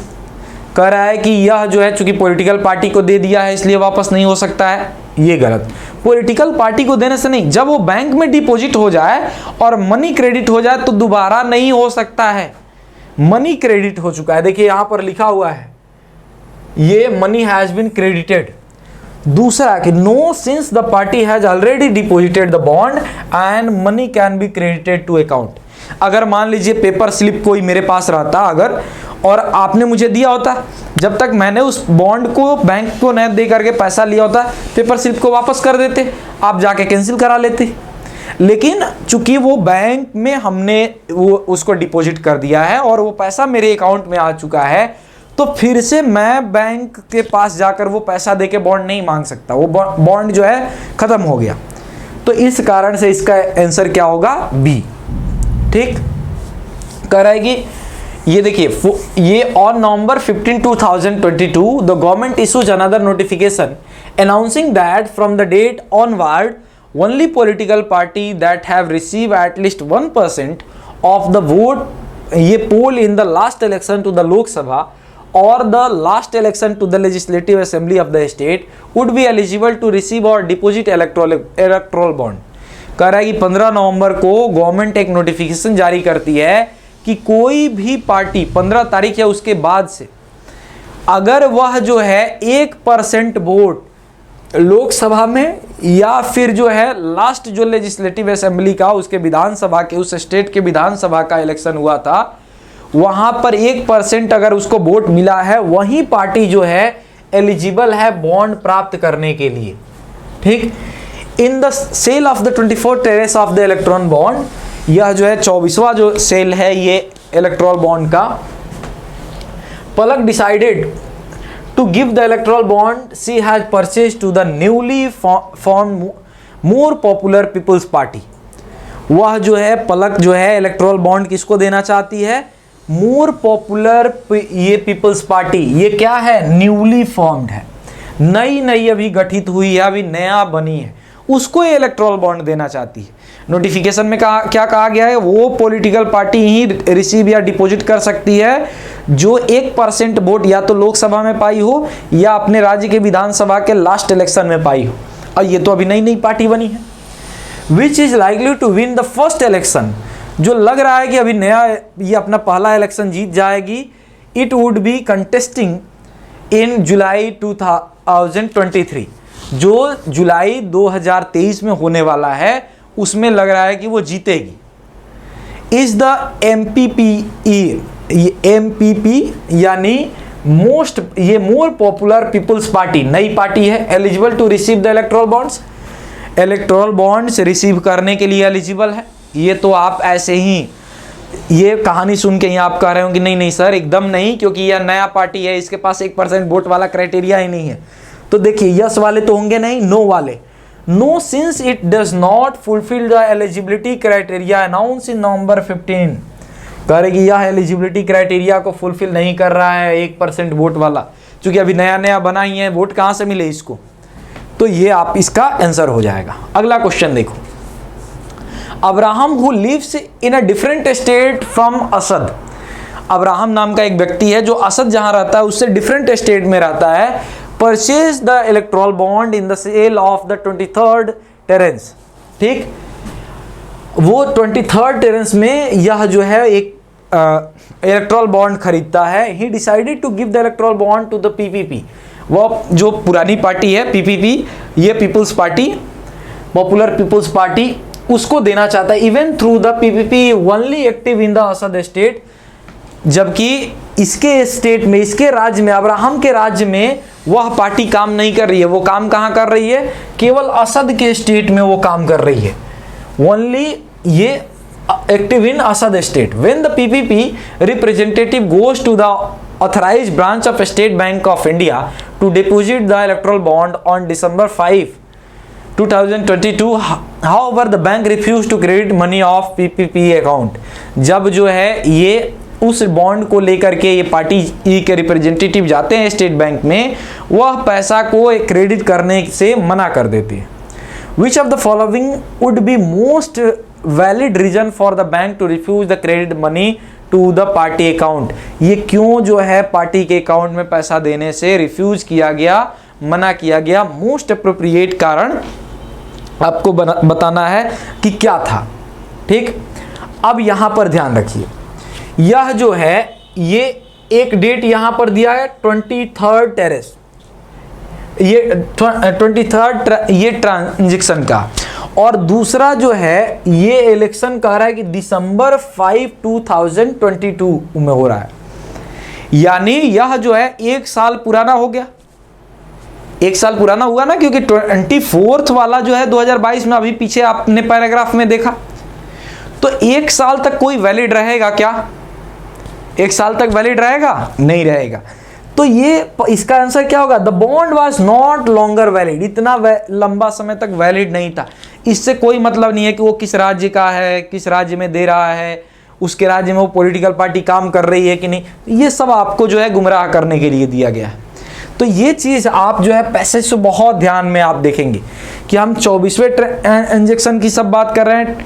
कह रहा है कि यह जो है चूंकि पॉलिटिकल पार्टी को दे दिया है इसलिए वापस नहीं हो सकता है। ये गलत, पॉलिटिकल पार्टी को देने से नहीं, जब वो बैंक में डिपॉजिट हो जाए और मनी क्रेडिट हो जाए तो दोबारा नहीं हो सकता है। मनी क्रेडिट हो चुका है, देखिए यहां पर लिखा हुआ है ये मनी हैज बीन क्रेडिटेड। दूसरा कि no, since the party has already deposited the bond and money can be credited to account. अगर मान लीजिए पेपर स्लिप कोई मेरे पास रहता अगर, और आपने मुझे दिया होता, जब तक मैंने उस बॉन्ड को बैंक को न दे करके पैसा लिया होता, पेपर स्लिप को वापस कर देते, आप जाके कैंसिल करा लेते। लेकिन चूंकि वो बैंक में हमने वो उसको डिपॉजिट कर दिया है और वो पैसा मेरे अकाउंट में आ चुका है, तो फिर से मैं बैंक के पास जाकर वो पैसा देके बॉन्ड नहीं मांग सकता, वो बॉन्ड जो है खत्म हो गया। तो इस कारण से इसका आंसर क्या होगा? बी। ठीक, करेगी। ये देखिए, ये on November 15, 2022 the government issues another notification announcing that from the date onward only political party that have received at least 1% of the vote, ये poll in the last election to the Lok Sabha or the last election to the Legislative Assembly of the state would be eligible to receive or deposit electoral bond। कह रहा है कि 15 नवंबर को government एक notification जारी करती है कि कोई भी पार्टी 15 तारीख या उसके बाद से अगर वह जो है 1% वोट लोकसभा में या फिर जो है लास्ट जो लेजिस्लेटिव असेंबली का, उसके विधानसभा के, उस स्टेट के विधानसभा का इलेक्शन हुआ था, वहां पर 1% अगर उसको वोट मिला है, वही पार्टी जो है एलिजिबल है बॉन्ड प्राप्त करने के लिए। ठीक, in the sale of the 24 tranche of the electoral bond, यह जो है 24वां जो सेल है ये इलेक्ट्रॉल बॉन्ड का, पलक decided to give the electoral bond she has purchased to the newly formed more popular people's party। वह जो है पलक जो है इलेक्टोरल बॉन्ड किसको देना चाहती है? मोर पॉपुलर, ये पीपल्स पार्टी, ये क्या है? न्यूली फॉर्म्ड है, नई अभी गठित हुई है, अभी नया बनी है, उसको ये इलेक्टोरल बॉन्ड देना चाहती है। नोटिफिकेशन में क्या कहा गया है? वो पॉलिटिकल पार्टी ही रिसीव या डिपॉजिट कर सकती है जो 1% वोट या तो लोकसभा में पाई हो या अपने राज्य के विधानसभा के लास्ट इलेक्शन में पाई हो, और ये तो अभी नई पार्टी बनी है। Which is likely to win the first election, जो लग रहा है कि अभी नया ये अपना पहला इलेक्शन जीत जाएगी। इट वुड बी कंटेस्टिंग इन जुलाई 2023, जो जुलाई 2023 में होने वाला है, उसमें लग रहा है कि वो जीतेगी। इज द MPP यानी ये मोर पॉपुलर पीपुल्स पार्टी नई पार्टी है, eligible to receive the electoral bonds, electoral bonds receive करने के लिए एलिजिबल है। ये तो आप ऐसे ही ये कहानी सुन के ही आप कह रहे हो कि नहीं नहीं सर एकदम नहीं, क्योंकि यह नया पार्टी है, इसके पास 1% वोट वाला क्राइटेरिया ही नहीं है। तो देखिए यस वाले तो होंगे नहीं, नो वाले, no since it does not fulfil the eligibility criteria announce in November 15, कह रहे कि यह एलिजिबिलिटी क्राइटेरिया को फुलफिल नहीं कर रहा है 1% वोट वाला, क्योंकि अभी नया नया बना ही है, वोट कहाँ से मिले इसको। तो ये आप इसका आंसर हो जाएगा। अगला क्वेश्चन देखो, Abraham who lives in a different state from Asad, Abraham नाम का एक व्यक्ति है जो असद जहां रहता है उससे डिफरेंट स्टेट में रहता है, purchase the electoral bond in the sale of the 23rd tranche. ठीक, वो 23rd टेरेंस में यह जो है एक इलेक्टोरल बॉन्ड खरीदता है। He decided to give the electoral bond to the PPP, वो जो पुरानी पार्टी है पीपीपी, ये people's Party, Popular People's Party, उसको देना चाहता है। Even through the PPP only active in the Asad state, जबकि इसके स्टेट में, इसके राज्य में, अब्राहम के राज्य में वह पार्टी काम नहीं कर रही है। वो काम कहाँ कर रही है? केवल असद के स्टेट में वो काम कर रही है, ओनली ये active in Asad state. When the PPP representative goes to the authorized branch of State Bank of India to deposit the electoral bond on December 5, 2022. However, the bank refused to credit money of PPP account. जब जो है ये उस bond को लेकर के ये party के रिप्रेजेंटेटिव जाते हैं स्टेट बैंक में, वह पैसा को क्रेडिट करने से मना कर देती है। Which of the following would be most valid reason for the bank to refuse the credit money to the party account? ये क्यों जो है पार्टी के अकाउंट में पैसा देने से रिफ्यूज किया गया, मना किया गया? मोस्ट अप्रोप्रिएट कारण आपको बताना है कि क्या था। ठीक, अब यहां पर ध्यान रखिए, यह जो है ये एक डेट यहां पर दिया है 23rd टेरेस, ये 23rd ये ट्रांजेक्शन का, और दूसरा जो है ये इलेक्शन कह रहा है कि दिसंबर 5, 2022 में हो रहा है। यानी यह जो है 1 साल पुराना हो गया, 1 साल पुराना हुआ ना, क्योंकि 24th वाला जो है 2022 में अभी पीछे आपने पैराग्राफ में देखा। तो 1 साल तक कोई वैलिड रहेगा क्या? 1 साल तक वैलिड रहेगा? नहीं रहेगा। तो ये इसका आंसर क्या होगा? The bond was not longer valid, इतना लंबा समय तक वैलिड नहीं था। इससे कोई मतलब नहीं है कि वो किस राज्य का है, किस राज्य में दे रहा है, उसके राज्य में वो पॉलिटिकल पार्टी काम कर रही है कि नहीं, ये सब आपको जो है गुमराह करने के लिए दिया गया है। तो ये चीज़ आप जो है पैसेज से बहुत ध्यान में आप देखेंगे कि हम 24वें ट्रांजेक्शन की सब बात कर रहे हैं।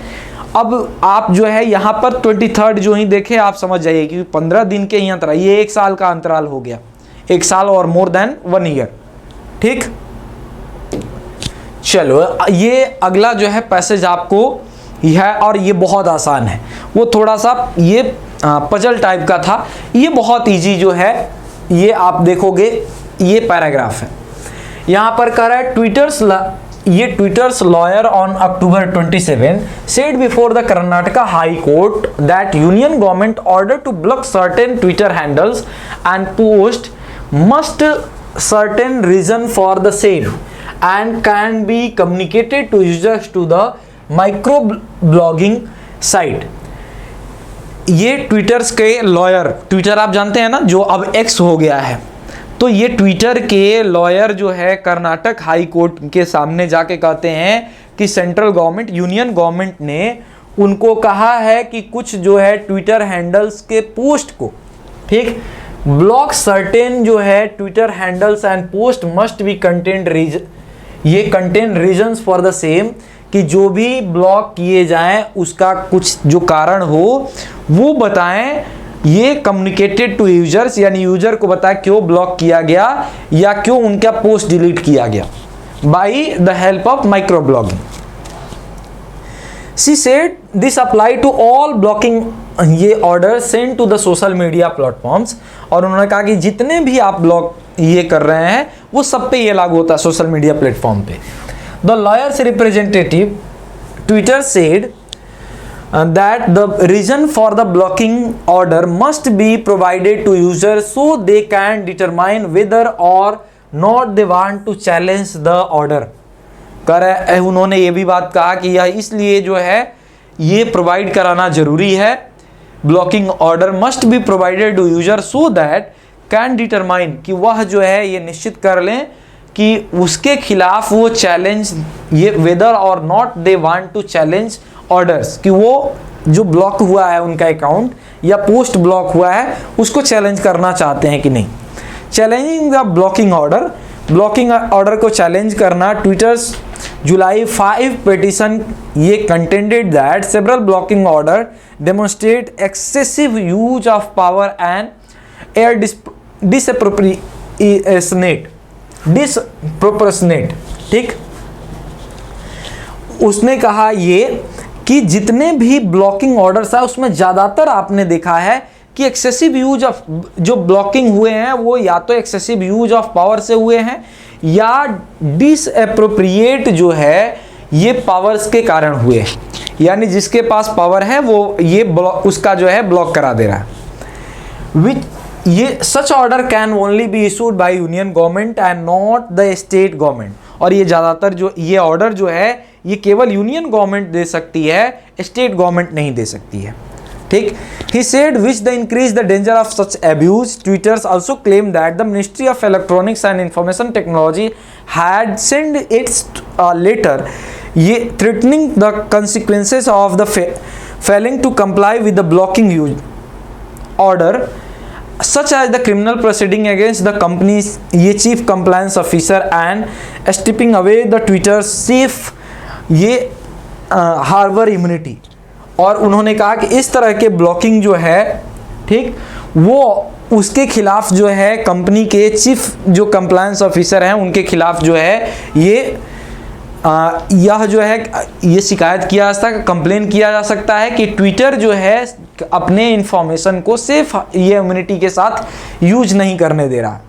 अब आप जो है यहाँ पर 23rd जो ही देखे आप समझ जाइए कि 15 दिन के ही अंतराल, ये 1 साल का अंतराल हो गया, 1 साल और मोर देन 1 ईयर। ठीक, चलो ये अगला जो है पैसेज आपको है, और ये बहुत आसान है, वो थोड़ा सा ये पजल टाइप का था, ये बहुत इजी जो है, ये आप देखोगे ये पैराग्राफ है। यहाँ पर कह रहा है Twitter's lawyer on October 27 said before the Karnataka High Court that Union government order to block certain Twitter handles and post must certain reason for the same and can be communicated to users to the microblogging site। ये Twitters के lawyer, Twitter आप जानते हैं ना जो अब x हो गया है, तो ये ट्विटर के लॉयर जो है कर्नाटक हाई कोर्ट के सामने जाके कहते हैं कि सेंट्रल गवर्नमेंट, यूनियन गवर्नमेंट ने उनको कहा है कि कुछ जो है ट्विटर हैंडल्स के पोस्ट को, ठीक, ब्लॉक सर्टेन जो है Twitter handles and post must be content reason, ये content reasons for the same, कि जो भी ब्लॉक किए जाएं उसका कुछ जो कारण हो वो बताएं। ये कम्युनिकेटेड टू यूजर्स, यानी यूजर को बताएं क्यों ब्लॉक किया गया या क्यों उनका पोस्ट डिलीट किया गया, by the help of micro blogging. She said this apply to all blocking, ये order send to the social media platforms, और उन्होंने कहा कि जितने भी आप ब्लॉक ये कर रहे हैं वो सब पे ये लागू होता है, सोशल मीडिया प्लेटफॉर्म पे। The lawyers representative Twitter said that the reason for the blocking order must be provided to user so they can determine whether or not they want to challenge the order। उन्होंने ये भी बात कहा कि यह इसलिए जो है ये प्रोवाइड कराना जरूरी है, blocking order must be provided to user so that can determine, कि वह जो है ये निश्चित कर लें कि उसके खिलाफ वो चैलेंज, ये whether or not they want to challenge orders, कि वो जो ब्लॉक हुआ है उनका अकाउंट या पोस्ट ब्लॉक हुआ है उसको चैलेंज करना चाहते हैं कि नहीं। Challenging the blocking order, blocking order को चैलेंज करना। ट्विटर्स जुलाई 5 पिटीशन ये contended that several blocking order demonstrate excessive use of power and air disproportionate. ठीक, उसने कहा ये कि जितने भी ब्लॉकिंग ऑर्डर्स है उसमें ज़्यादातर आपने देखा है कि एक्सेसिव यूज ऑफ, जो ब्लॉकिंग हुए हैं वो या तो एक्सेसिव यूज ऑफ पावर से हुए हैं या डिसएप्रोप्रिएट जो है ये पावर्स के कारण हुए हैं, यानी जिसके पास पावर है वो ये उसका जो है ब्लॉक करा दे रहा है। विच ये such order can only be issued by union government and not the state government. और ये ज़्यादातर जो ये ऑर्डर जो है ये केवल यूनियन गवर्नमेंट दे सकती है, स्टेट गवर्नमेंट नहीं दे सकती है। ठीक, he said which the increase the danger of such abuse. Tweeters also claimed that the Ministry of Electronics and Information Technology had sent its letter ये threatening the consequences of the failing to comply with the blocking order such as the criminal proceeding against the company's ये chief compliance officer and stripping away the Twitter's safe ये harbour immunity. और उन्होंने कहा कि इस तरह के blocking जो है, ठीक, वो उसके खिलाफ जो है कंपनी के चीफ जो कंप्लायंस ऑफिसर हैं उनके खिलाफ जो है यह जो है ये शिकायत किया जा सकता है, कंप्लेन किया जा सकता है कि ट्विटर जो है अपने इंफॉर्मेशन को सिर्फ ये इम्यूनिटी के साथ यूज नहीं करने दे रहा।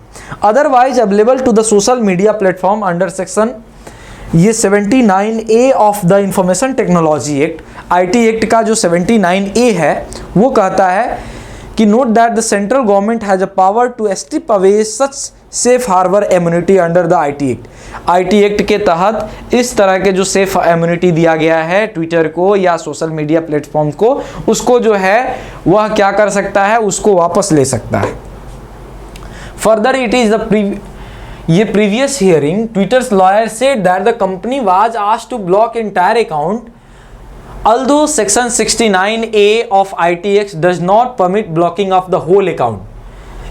Otherwise available to the social media platform under section ये 79A of the information technology act, IT act का जो 79A है वो कहता है कि note that the central government has a power to strip away such safe harbour immunity under the IT act. IT act के तहत इस तरह के जो सेफ इम्यूनिटी दिया गया है ट्विटर को या सोशल मीडिया प्लेटफॉर्म को, उसको जो है वह क्या कर सकता है, उसको वापस ले सकता है। फर्दर इट इज द ये previous hearing, Twitter's lawyer said that the company was asked to block entire account, although section 69A of ITX does not permit blocking of the whole account।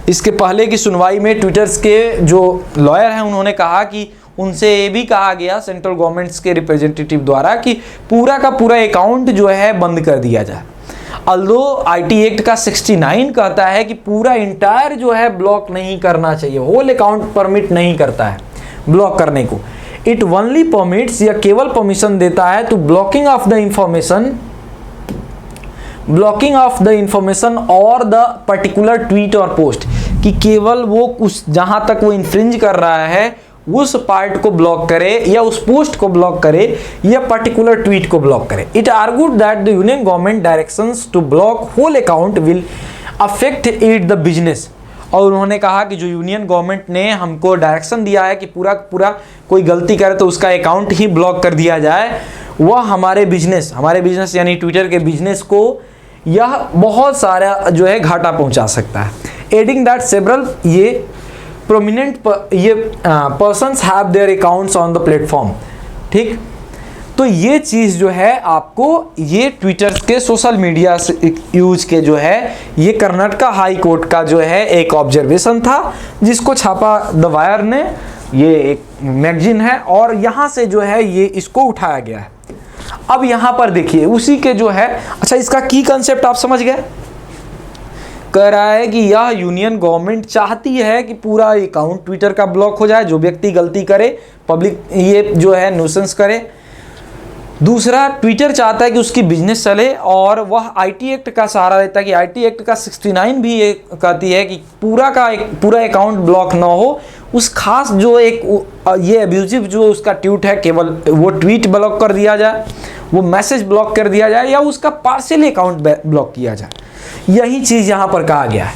इसके पहले की सुनवाई में Twitters के जो lawyer हैं उन्होंने कहा कि उनसे ये भी कहा गया सेंट्रल गवर्नमेंट्स के रिप्रेजेंटेटिव द्वारा कि पूरा का पूरा अकाउंट जो है बंद कर दिया जाए। अल्दो IT एक्ट का 69 कहता है कि पूरा इंटायर जो है ब्लॉक नहीं करना चाहिए, होल अकाउंट परमिट नहीं करता है ब्लॉक करने को। इट ओनली परमिट्स या केवल परमिशन देता है to blocking of the information और the particular tweet or post, कि केवल वो उस जहां तक वो इन्फ्रिंज कर रहा है उस पार्ट को ब्लॉक करे या उस पोस्ट को ब्लॉक करे या पर्टिकुलर ट्वीट को ब्लॉक करे। It argued that the union government directions to block whole account will affect it the business. और उन्होंने कहा कि जो यूनियन गवर्नमेंट ने हमको डायरेक्शन दिया है कि पूरा कोई गलती करे तो उसका अकाउंट ही ब्लॉक कर दिया जाए, वह हमारे बिजनेस यानी ट्विटर के बिजनेस को यह बहुत सारा जो है घाटा पहुंचा सकता है। एडिंग दैट सेवरल ये prominent persons have their accounts on the platform. ठीक, तो ये चीज़ जो है आपको ये ट्विटर के सोशल मीडिया से यूज के जो है ये कर्नाटका हाई कोर्ट का जो है एक ऑब्जर्वेशन था जिसको छापा द वायर ने, ये एक मैगजीन है और यहाँ से जो है ये इसको उठाया गया है। अब यहाँ पर देखिए उसी के जो है, अच्छा इसका की कंसेप्ट आप समझ गए, कह रहा है कि यह यूनियन गवर्नमेंट चाहती है कि पूरा अकाउंट ट्विटर का ब्लॉक हो जाए, जो व्यक्ति गलती करे, पब्लिक ये जो है न्यूसेंस करे। दूसरा, ट्विटर चाहता है कि उसकी बिजनेस चले और वह IT एक्ट का सहारा लेता है कि IT एक्ट का 69 भी ये कहती है कि पूरा अकाउंट ब्लॉक ना हो, उस खास जो एक ये अब्यूजिव जो उसका ट्वीट है केवल वो ट्वीट ब्लॉक कर दिया जाए। वो मैसेज ब्लॉक कर दिया जाए या उसका पार्शियली अकाउंट ब्लॉक किया जाए। यही चीज़ यहाँ पर कहा गया है।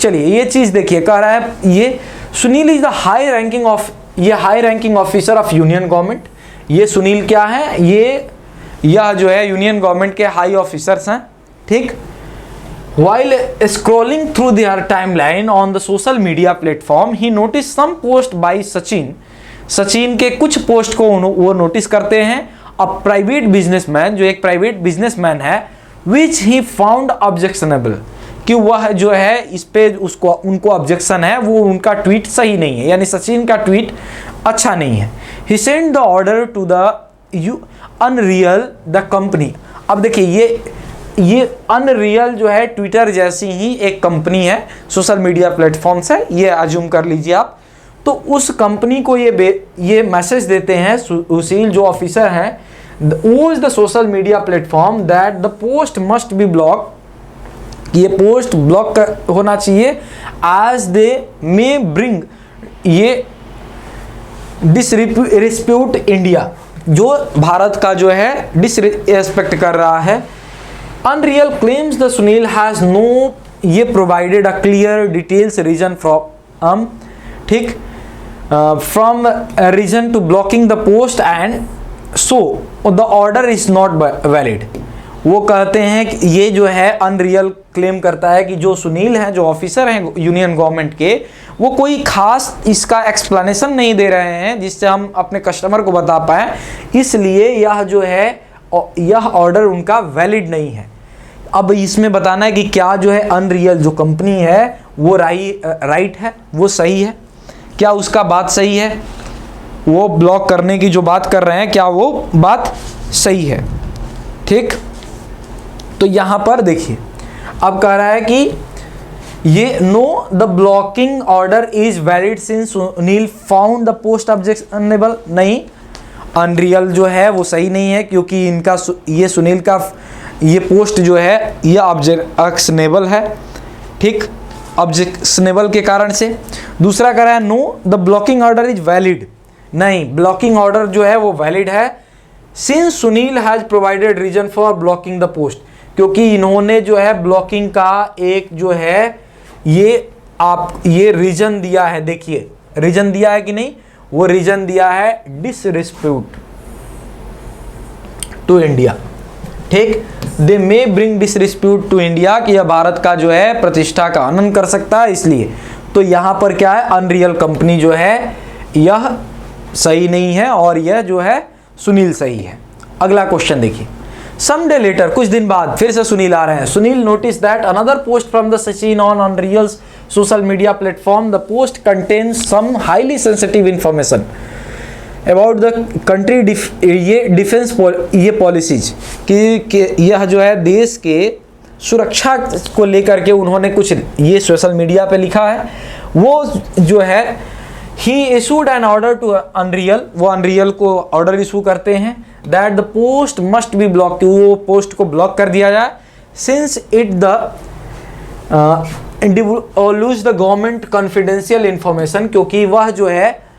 चलिए ये चीज़ देखिए, कह रहा है ये Sunil is the high ranking officer of union government. ये सुनील क्या है, यह जो है यूनियन गवर्नमेंट के हाई ऑफिसर्स हैं, ठीक। While scrolling through their timeline on the social media platform, he noticed some post by Sachin के कुछ पोस्ट को वो नोटिस करते हैं। अ प्राइवेट बिजनेसमैन, जो एक प्राइवेट बिजनेसमैन है, विच ही फाउंड ऑब्जेक्शनेबल, कि वह जो है इस पे उनको ऑब्जेक्शन है, वो उनका ट्वीट सही नहीं है, यानी सचिन का ट्वीट अच्छा नहीं है। He send the order to the Unreal the company. अब देखिए ये अनरियल जो है ट्विटर जैसी ही एक कंपनी है, सोशल मीडिया प्लेटफॉर्म्स है, ये अज्यूम कर लीजिए आप। तो उस कंपनी को ये मैसेज देते हैं सुशील जो ऑफिसर हैं, वो is the social media platform that the post must be block, ये पोस्ट ब्लॉक होना चाहिए, एज दे मे ब्रिंग ये डिसरिस्प्यूट इंडिया, जो भारत का जो है डिसरिस्पेक्ट कर रहा है। Unreal claims the Sunil has no ये provided a clear details reason from ठीक from a reason to blocking the post and so the order is not valid। वो कहते हैं कि ये जो है अनरियल क्लेम करता है कि जो सुनील हैं, जो ऑफिसर हैं यूनियन गवर्नमेंट के, वो कोई खास इसका एक्सप्लेनेशन नहीं दे रहे हैं जिससे हम अपने कस्टमर को बता पाएँ, इसलिए यह जो है यह ऑर्डर उनका वैलिड नहीं है। अब इसमें बताना है कि क्या जो है अनरियल जो कंपनी है वो राइट है, वो सही है, क्या उसका बात सही है, वो ब्लॉक करने की जो बात कर रहे हैं क्या वो बात सही है, ठीक। तो यहाँ पर देखिए अब कह रहा है कि ये no the blocking order is valid since Sunil found the post objectionable. नहीं, अनरियल जो है वो सही नहीं है क्योंकि इनका ये सुनील का ये पोस्ट जो है ये ऑब्जेक्शनेबल है, ठीक, ऑब्जेक्शनेबल के कारण से। दूसरा कह रहा है no the blocking order is valid. नहीं, ब्लॉकिंग ऑर्डर जो है वो वैलिड है since Sunil has provided reason for blocking the post, क्योंकि इन्होंने जो है ब्लॉकिंग का एक जो है ये रीजन दिया है। देखिए रीजन दिया है कि नहीं, वो रीजन दिया है डिसरिस्प्यूट टू इंडिया, ठीक। दे मे ब्रिंग डिसरिस्प्यूट टू इंडिया, कि यह भारत का जो है प्रतिष्ठा का हनन कर सकता है, इसलिए। तो यहां पर क्या है, अनरियल कंपनी जो है यह सही नहीं है और यह जो है सुनील सही है। अगला क्वेश्चन देखिए, सम डे लेटर, कुछ दिन बाद फिर से सुनील आ रहे हैं। Sunil notice that another post from the Sachin on Unreal's social media platform, the post contains some highly sensitive information about the country ये डिफेंस ये पॉलिसीज कि यह जो है देश के सुरक्षा को लेकर के उन्होंने कुछ ये सोशल मीडिया पे लिखा है। वो जो है he issued an order to Unreal, वो अनरियल को ऑर्डर इशू करते हैं that the post must be block, कि वो पोस्ट को ब्लॉक कर दिया जाए, since it the lose the government confidential information, क्योंकि वह जो है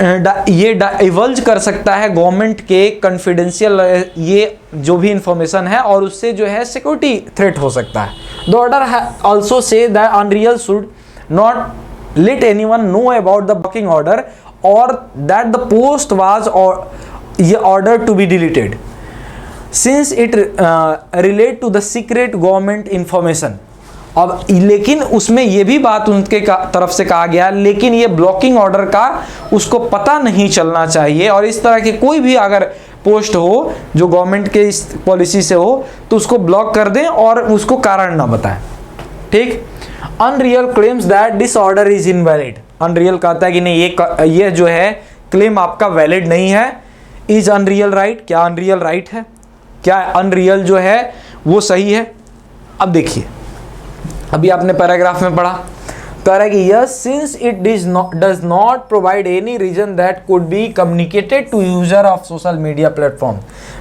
ये डिवल्ज कर सकता है गवर्नमेंट के कॉन्फिडेंशियल ये जो भी इंफॉर्मेशन है, और उससे जो है सिक्योरिटी थ्रेट हो सकता है। The order also say that Unreal should not let anyone know about the blocking order और दैट द पोस्ट वाज और ये order to be deleted since it relate to the secret government information. अब लेकिन उसमें ये भी बात उनके तरफ से कहा गया, लेकिन ये ब्लॉकिंग ऑर्डर का उसको पता नहीं चलना चाहिए, और इस तरह की कोई भी अगर पोस्ट हो जो गवर्नमेंट के इस पॉलिसी से हो तो उसको ब्लॉक कर दें और उसको कारण ना बताएं, ठीक। Unreal claims that this order is invalid, unreal कहता है कि नहीं ये जो है क्लेम आपका वैलिड नहीं है। इज अनरियल राइट, क्या अनरियल राइट है, क्या अनरियल जो है वो सही है। अब देखिए अभी आपने पैराग्राफ में पढ़ा, कह रहा है कि yes since it does not provide any reason that could be communicated to user of social media platform.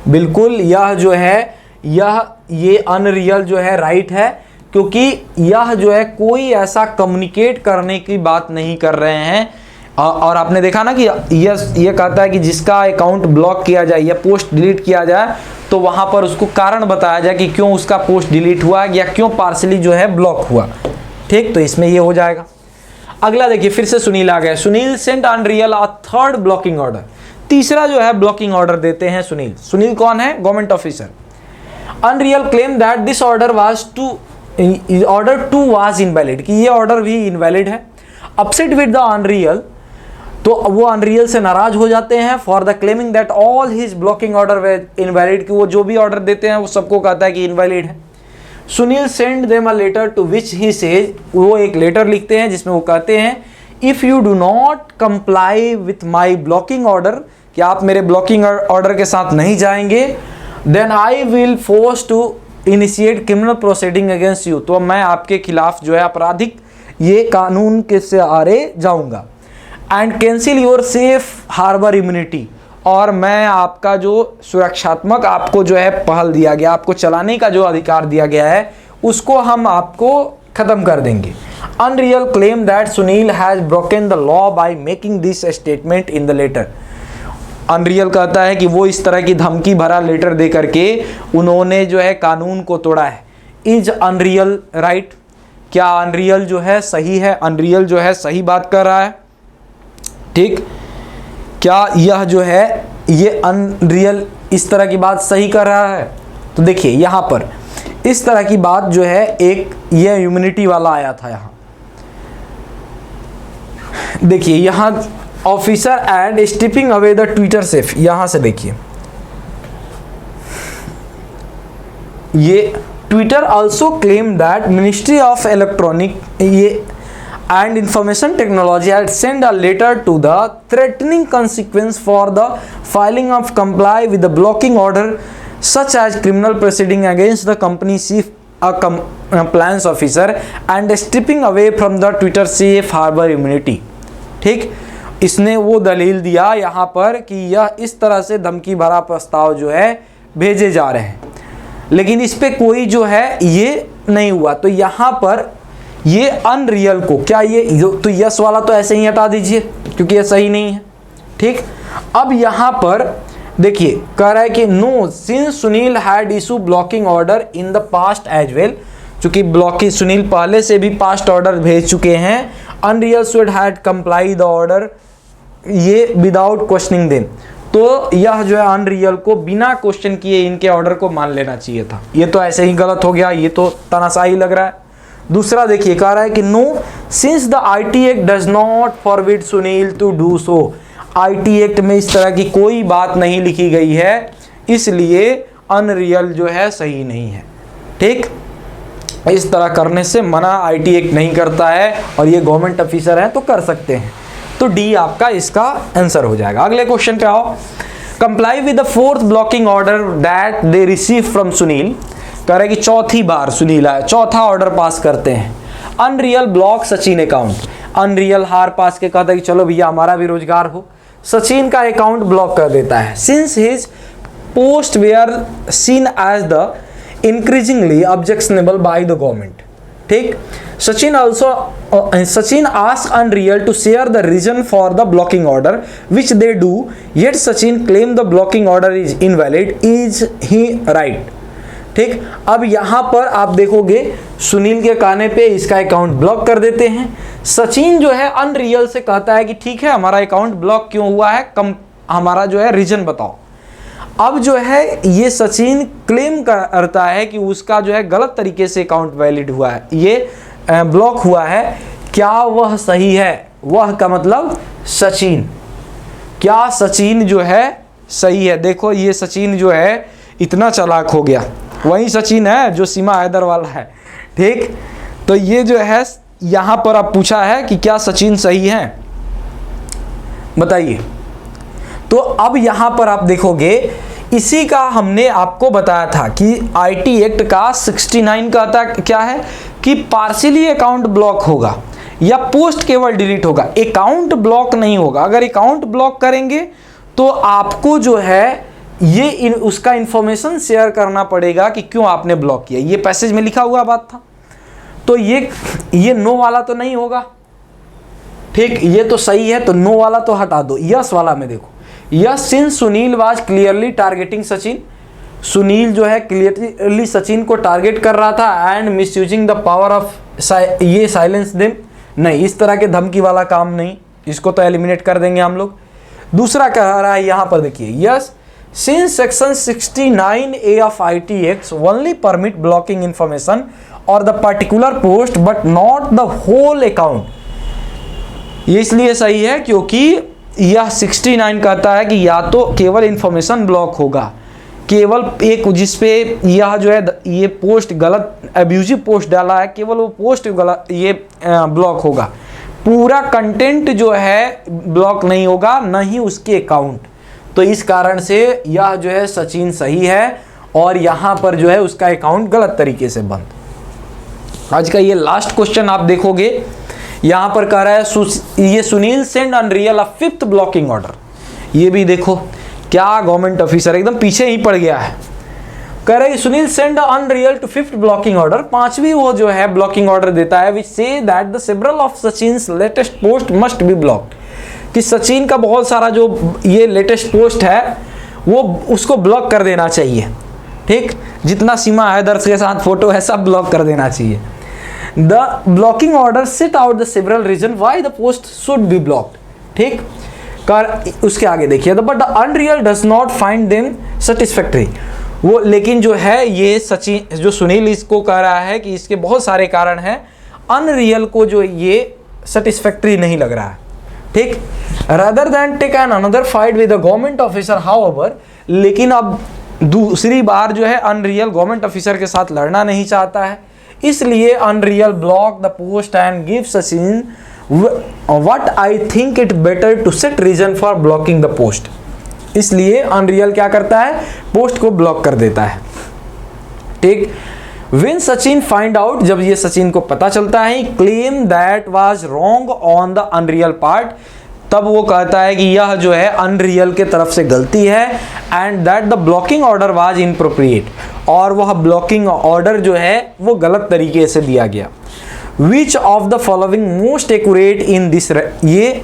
बिल्कुल यह जो है ये अनरियल जो है राइट है, क्योंकि यह जो है कोई ऐसा कम्युनिकेट करने की बात नहीं कर रहे हैं और आपने देखा ना कि ये कहता है कि जिसका अकाउंट ब्लॉक किया जाए या पोस्ट डिलीट किया जाए तो वहां पर उसको कारण बताया जाए कि क्यों उसका पोस्ट डिलीट हुआ या क्यों पार्सली जो है ब्लॉक हुआ। ठीक, तो इसमें ये हो जाएगा। अगला देखिए, फिर से सुनील आ गया। Sunil sent Unreal a third blocking order, तीसरा जो है ब्लॉकिंग ऑर्डर देते हैं सुनील। सुनील कौन है? Government officer. Unreal claim that this order was invalid, कि ये ऑर्डर भी इनवैलिड है। अपसेट विद द अनरियल, तो वो अनरियल से नाराज हो जाते हैं। For the claiming that all his blocking order way invalid, कि वो जो भी ऑर्डर देते हैं वो सबको कहता है कि इनवैलिड है। Sunil send them a letter to which he says, वो एक लेटर लिखते हैं जिसमें वो कहते हैं if you do not comply with my blocking order, कि आप मेरे ब्लॉकिंग ऑर्डर के साथ नहीं जाएंगे, then I will force to initiate criminal proceeding against you, तो मैं आपके खिलाफ जो है आपराधिक ये कानून के सहारे जाऊंगा। And cancel your safe harbour immunity, और मैं आपका जो सुरक्षात्मक आपको जो है पहल दिया गया, आपको चलाने का जो अधिकार दिया गया है उसको हम आपको खत्म कर देंगे। Unreal claim that Sunil has broken the law by making this statement in the letter. Unreal कहता है कि वो इस तरह की धमकी भरा लेटर दे करके उन्होंने जो है कानून को तोड़ा है। इज अनरियल राइट, क्या अनरियल जो है सही है? अनरियल जो है सही बात कर रहा है। ठीक, क्या यह जो है ये अनरियल इस तरह की बात सही कर रहा है? तो देखिए यहाँ पर इस तरह की बात जो है एक ये इम्यूनिटी वाला आया था। यहाँ देखिए, यहाँ officer and stripping away the Twitter safe, यहाँ से देखिए ये Twitter also claim that ministry of electronic ये and information technology had sent a letter to the threatening consequence for the filing of comply with the blocking order such as criminal proceeding against the company chief compliance officer and stripping away from the Twitter safe harbor immunity। ठीक, इसने वो दलील दिया यहाँ पर कि यह इस तरह से धमकी भरा प्रस्ताव जो है भेजे जा रहे हैं, लेकिन इस पे कोई जो है ये नहीं हुआ। तो यहाँ पर ये अनरियल को क्या ये तो यस वाला तो ऐसे ही हटा दीजिए क्योंकि ये सही नहीं है। ठीक, अब यहाँ पर देखिए कह रहा है कि no since Sunil had issue blocking order in the past as well, चूंकि ब्लॉकिंग सुनील पहले से भी पास्ट ऑर्डर भेज चुके हैं। Unreal should had comply the order ये विदाउट क्वेश्चनिंग देम, तो यह जो है अनरियल को बिना क्वेश्चन किए इनके ऑर्डर को मान लेना चाहिए था। ये तो ऐसे ही गलत हो गया, ये तो तनाशाही लग रहा है। दूसरा देखिए कह रहा है कि no since the IT act does not forbid Sunil to do so, IT act में इस तरह की कोई बात नहीं लिखी गई है, इसलिए अनरियल जो है सही नहीं है। ठीक, इस तरह करने से मना आईटी एक्ट नहीं करता है और ये गवर्नमेंट ऑफिसर है तो कर सकते हैं। तो डी आपका इसका आंसर हो जाएगा। अगले क्वेश्चन पे आओ। Comply with the fourth blocking order that they receive from Sunil, कह रहे कि चौथी बार सुनील आया, चौथा ऑर्डर पास करते हैं। Unreal block Sachin account, unreal हार पास के कहता है कि चलो भैया हमारा भी रोजगार हो, सचिन का अकाउंट ब्लॉक कर देता है। Since his post were seen as the increasingly objectionable by the government. ठीक, Sachin asked Unreal to share the reason for the blocking order, which they do, yet Sachin claimed the blocking order is invalid. Is he right? ठीक, अब यहाँ पर आप देखोगे सुनील के कहने पे इसका अकाउंट ब्लॉक कर देते हैं। सचिन जो है अनरियल से कहता है कि ठीक है हमारा अकाउंट ब्लॉक क्यों हुआ है, हमारा जो है रीजन बताओ। अब जो है ये सचिन क्लेम करता है कि उसका जो है गलत तरीके से अकाउंट वैलिड हुआ है, ये ब्लॉक हुआ है। क्या वह सही है? वह का मतलब सचिन, क्या सचिन जो है सही है? देखो ये सचिन जो है इतना चालाक हो गया, वही सचिन है जो सीमा हैदर वाला है। ठीक, तो ये जो है यहाँ पर अब पूछा है कि क्या सचिन सही है, बताइए। तो अब यहाँ पर आप देखोगे इसी का हमने आपको बताया था कि आईटी एक्ट का 69 कहता क्या है कि पार्शियली अकाउंट ब्लॉक होगा या पोस्ट केवल डिलीट होगा, अकाउंट ब्लॉक नहीं होगा। अगर अकाउंट ब्लॉक करेंगे तो आपको जो है ये उसका इंफॉर्मेशन शेयर करना पड़ेगा कि क्यों आपने ब्लॉक किया, ये पैसेज में लिखा हुआ बात था। तो ये नो वाला तो नहीं होगा, ठीक, ये तो सही है, तो नो वाला तो हटा दो, यस वाला में देखो, yes since Sunil was clearly targeting Sachin, Sunil जो है क्लियरली सचिन को टारगेट कर रहा था and miss using the power of ये साइलेंस देम, नहीं इस तरह के धमकी वाला काम नहीं, इसको तो एलिमिनेट कर देंगे हम लोग। दूसरा कह रहा है यहाँ पर देखिए, yes since section 69A of IT act only permit blocking information और the particular post but not the whole account, ये इसलिए सही है क्योंकि यह 69 कहता है कि या तो केवल इंफॉर्मेशन ब्लॉक होगा, केवल एक जिसपे यह जो है ये पोस्ट गलत अब्यूजिव पोस्ट डाला है, केवल वो पोस्ट गलत ये ब्लॉक होगा, पूरा कंटेंट जो है ब्लॉक नहीं होगा, न ही उसके अकाउंट। तो इस कारण से यह जो है सचिन सही है और यहाँ पर जो है उसका अकाउंट गलत तरीके से बंद। आज का ये लास्ट क्वेश्चन आप देखोगे, यहाँ पर कह रहा है ये सुनील सेंड अनरियल अ 5th ब्लॉकिंग ऑर्डर, ये भी देखो क्या गवर्नमेंट ऑफिसर एकदम पीछे ही पड़ गया है। कह रहे Sunil send Unreal to 5th blocking order, 5वीं वो जो है ब्लॉकिंग ऑर्डर देता है which say that the several of Sachin's latest post must be blocked, कि सचिन का बहुत सारा जो ये लेटेस्ट पोस्ट है वो उसको ब्लॉक कर देना चाहिए। ठीक, जितना सीमा है दर्श के साथ फोटो है सब ब्लॉक कर देना चाहिए। The blocking order set out the several reason why the post should be blocked. ठीक, कर उसके आगे देखिए, but the Unreal does not find them satisfactory, वो लेकिन जो है ये सचिन जो सुनील इसको कह रहा है कि इसके बहुत सारे कारण हैं, अनरियल को जो ये सेटिस्फैक्टरी नहीं लग रहा है। ठीक, rather than take an another fight with the government officer however, लेकिन अब दूसरी बार जो है अनरियल गवर्नमेंट ऑफिसर के साथ लड़ना नहीं चाहता है, इसलिए Unreal block the post and give Sachin what I think it better to set reason for blocking the post, इसलिए अनरियल क्या करता है पोस्ट को ब्लॉक कर देता है। ठीक, When सचिन फाइंड आउट, जब ये सचिन को पता चलता है claim that was wrong on the unreal part, तब वो कहता है कि यह जो है अनरियल के तरफ से गलती है and that the blocking order was inappropriate, और वह ब्लॉकिंग ऑर्डर जो है वो गलत तरीके से दिया गया। Which of the following most accurate in this, ये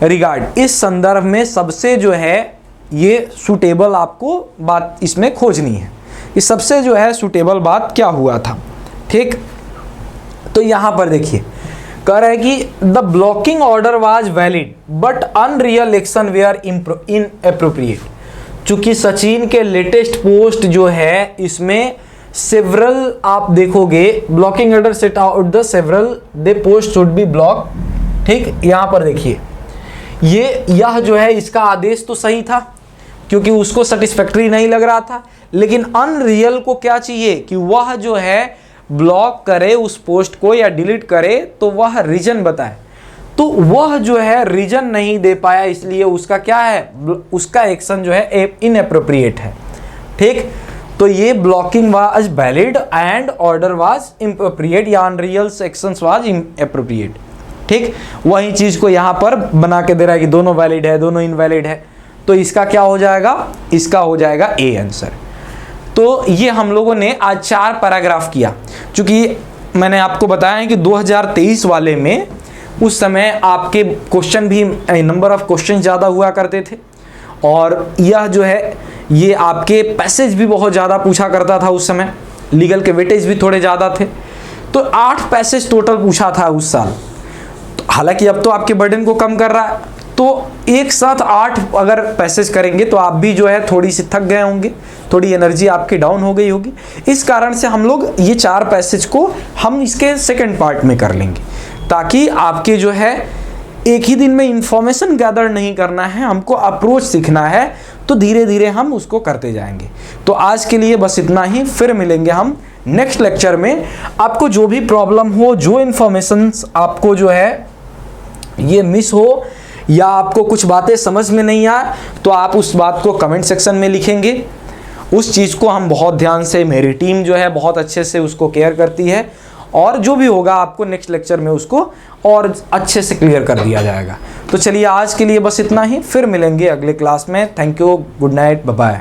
रिगार्ड, इस संदर्भ में सबसे जो है ये सुटेबल आपको बात इसमें खोजनी है, इस सबसे जो है सुटेबल बात क्या हुआ था। ठीक, तो यहां पर देखिए कह रहा है कि the blocking order was valid but Unreal action were inappropriate, चूंकि सचिन के लेटेस्ट पोस्ट जो है इसमें सेवरल आप देखोगे blocking order set out the several they post should B block. ठीक, यहां पर देखिए यह जो है इसका आदेश तो सही था क्योंकि उसको सेटिस्फैक्टरी नहीं लग रहा था, लेकिन अनरियल को क्या चाहिए कि वह जो है ब्लॉक करे उस पोस्ट को या डिलीट करे तो वह रीजन बताए, तो वह जो है रीजन नहीं दे पाया, इसलिए उसका क्या है उसका एक्शन जो है इनएप्रोप्रिएट है। ठीक, तो ये blocking was valid and order was inappropriate या अनरियल एक्शंस वाज इनएप्रोप्रिएट। ठीक, वही चीज को यहां पर बना के दे रहा है कि दोनों वैलिड है दोनों इनवैलिड है, तो इसका क्या हो जाएगा, इसका हो जाएगा ए आंसर। तो ये हम लोगों ने आज 4 पैराग्राफ किया, क्योंकि मैंने आपको बताया है कि 2023 वाले में उस समय आपके क्वेश्चन भी नंबर ऑफ क्वेश्चन ज़्यादा हुआ करते थे और यह जो है ये आपके पैसेज भी बहुत ज़्यादा पूछा करता था उस समय, लीगल के वेटेज भी थोड़े ज़्यादा थे, तो 8 पैसेज टोटल पूछा था उस साल। हालांकि अब तो आपके बर्डन को कम कर रहा है, तो एक साथ 8 अगर पैसेज करेंगे तो आप भी जो है थोड़ी सी थक गए होंगे, थोड़ी एनर्जी आपकी डाउन हो गई होगी, इस कारण से हम लोग ये 4 पैसेज को हम इसके सेकंड पार्ट में कर लेंगे, ताकि आपके जो है एक ही दिन में इंफॉर्मेशन गैदर नहीं करना है, हमको अप्रोच सीखना है, तो धीरे धीरे हम उसको करते जाएंगे। तो आज के लिए बस इतना ही, फिर मिलेंगे हम नेक्स्ट लेक्चर में। आपको जो भी प्रॉब्लम हो, जो इंफॉर्मेशन आपको जो है ये मिस हो या आपको कुछ बातें समझ में नहीं आए, तो आप उस बात को कमेंट सेक्शन में लिखेंगे, उस चीज़ को हम बहुत ध्यान से, मेरी टीम जो है बहुत अच्छे से उसको केयर करती है, और जो भी होगा आपको नेक्स्ट लेक्चर में उसको और अच्छे से क्लियर कर दिया जाएगा। तो चलिए आज के लिए बस इतना ही, फिर मिलेंगे अगले क्लास में। Thank you, good night, bye bye.